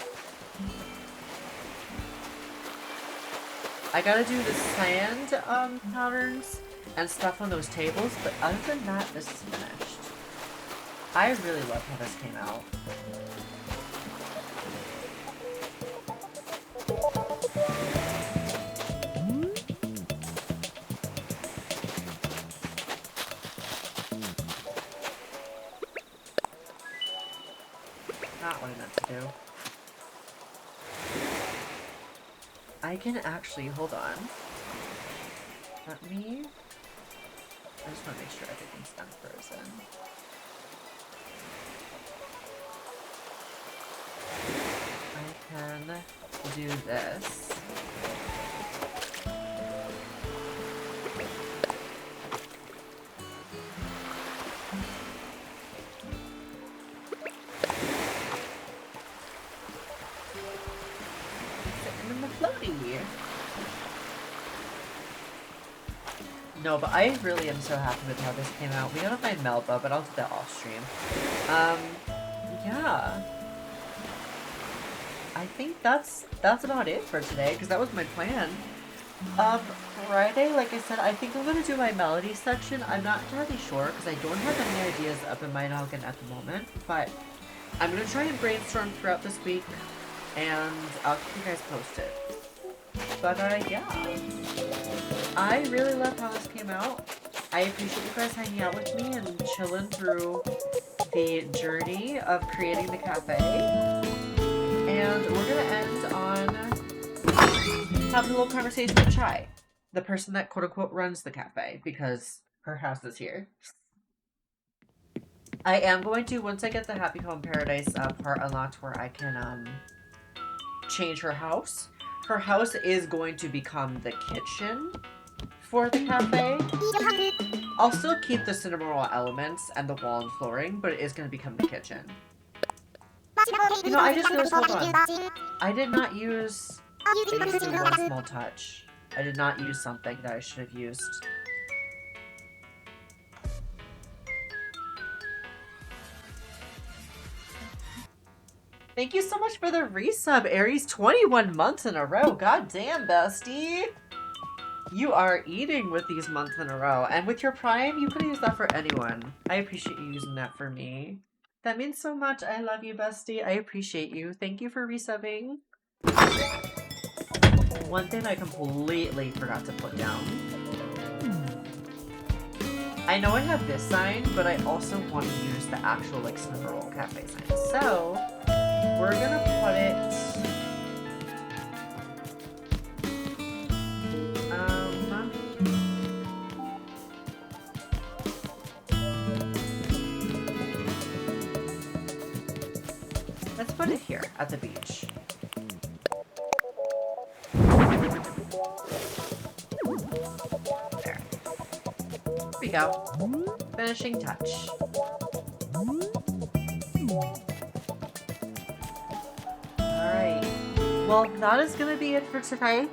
I gotta do the sand patterns and stuff on those tables, but other than that, this is finished. I really love how this came out. Not what I meant to do. I can actually, hold on. Let me, I just want to make sure everything's unfrozen. I can do this. No, but I really am so happy with how this came out. We gotta find Melba, but I'll do that off stream. Yeah. I think that's about it for today, because that was my plan. Friday, like I said, I think I'm gonna do my melody section. I'm not entirely sure, because I don't have any ideas up in my noggin at the moment, but I'm gonna try and brainstorm throughout this week, and I'll keep you guys posted. But, yeah. I really love how this came out. I appreciate you guys hanging out with me and chilling through the journey of creating the cafe. And we're gonna end on having a little conversation with Chai, the person that quote-unquote runs the cafe, because her house is here. I am going to, once I get the Happy Home Paradise part unlocked where I can change her house. Her house is going to become the kitchen for the cafe. I'll still keep the Cinnamoroll elements and the wall and flooring, but it is going to become the kitchen. You know, I just realized, hold on. I did not use... I used one small touch. I did not use something that I should have used. Thank you so much for the resub, Aries. 21 months in a row. God damn, bestie. You are eating with these months in a row. And with your Prime, you could have used that for anyone. I appreciate you using that for me. That means so much. I love you, bestie. I appreciate you. Thank you for resubbing. One thing I completely forgot to put down. I know I have this sign, but I also want to use the actual, like, Cinnamoroll Cafe sign. So, we're gonna put it... let's put it here, at the beach. There. Here we go. Finishing touch. Alright. Well, that is going to be it for today.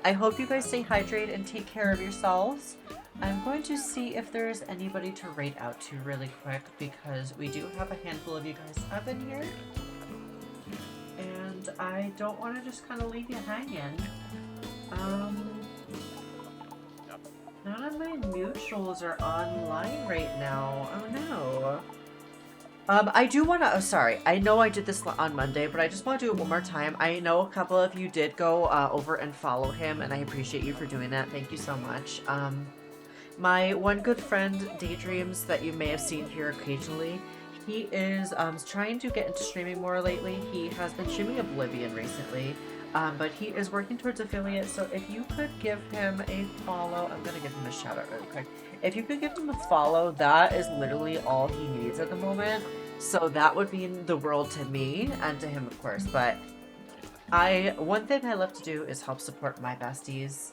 I hope you guys stay hydrated and take care of yourselves. I'm going to see if there's anybody to rate out to really quick, because we do have a handful of you guys up in here. And I don't want to just kind of leave you hanging. None of my mutuals are online right now. Oh no. I do want to, oh sorry, I know I did this on Monday, but I just want to do it one more time. I know a couple of you did go over and follow him, and I appreciate you for doing that. Thank you so much. My one good friend, Daydreams, that you may have seen here occasionally, he is trying to get into streaming more lately. He has been streaming Oblivion recently, but he is working towards affiliate, so if you could give him a follow, I'm going to give him a shout out really quick. If you could give him a follow, that is literally all he needs at the moment. So that would mean the world to me, and to him of course, but one thing I love to do is help support my besties.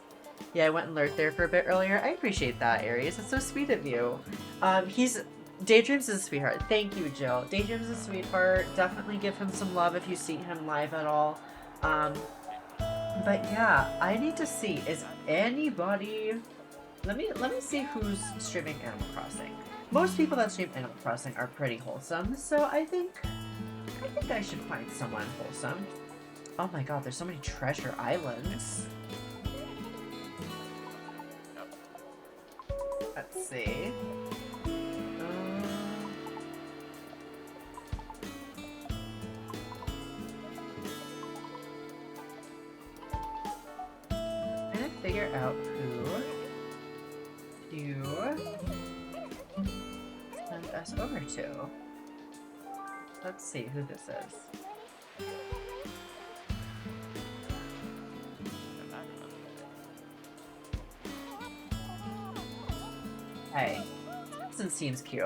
Yeah, I went and lurked there for a bit earlier. I appreciate that, Aries. It's so sweet of you. He's Daydreams is a sweetheart. Thank you, Jill. Daydreams is a sweetheart. Definitely give him some love if you see him live at all. Um, but yeah, I need to see, is anybody... Let me see who's streaming Animal Crossing. Most people that stream Animal Crossing are pretty wholesome, so I think I should find someone wholesome. Oh my god, there's so many treasure islands. Let's see. I'm trying to figure out who to send us over to. Let's see who this is. Hey, this seems cute.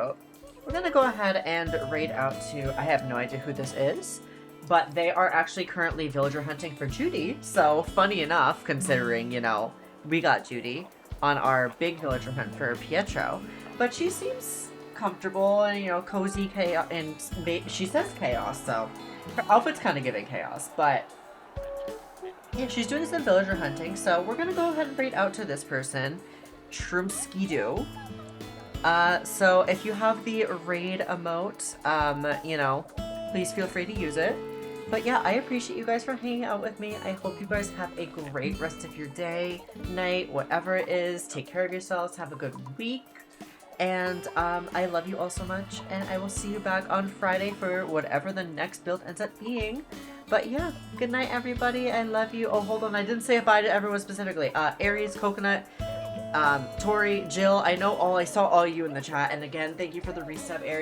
We're gonna go ahead and raid out to, I have no idea who this is, but they are actually currently villager hunting for Judy, so funny enough, considering, you know, we got Judy on our big villager hunt for Pietro, but she seems comfortable and, you know, cozy chaos, and she says chaos, so her outfit's kind of giving chaos, but yeah, she's doing some villager hunting, so we're gonna go ahead and raid out to this person, Shroomskidoo. So if you have the raid emote, you know, please feel free to use it. But yeah, I appreciate you guys for hanging out with me. I hope you guys have a great rest of your day, night, whatever it is. Take care of yourselves. Have a good week. And I love you all so much. And I will see you back on Friday for whatever the next build ends up being. But yeah, good night, everybody. I love you. Oh, hold on. I didn't say bye to everyone specifically. Aries, Coconut, Tori, Jill, I saw all you in the chat, and again, thank you for the resub, Aries.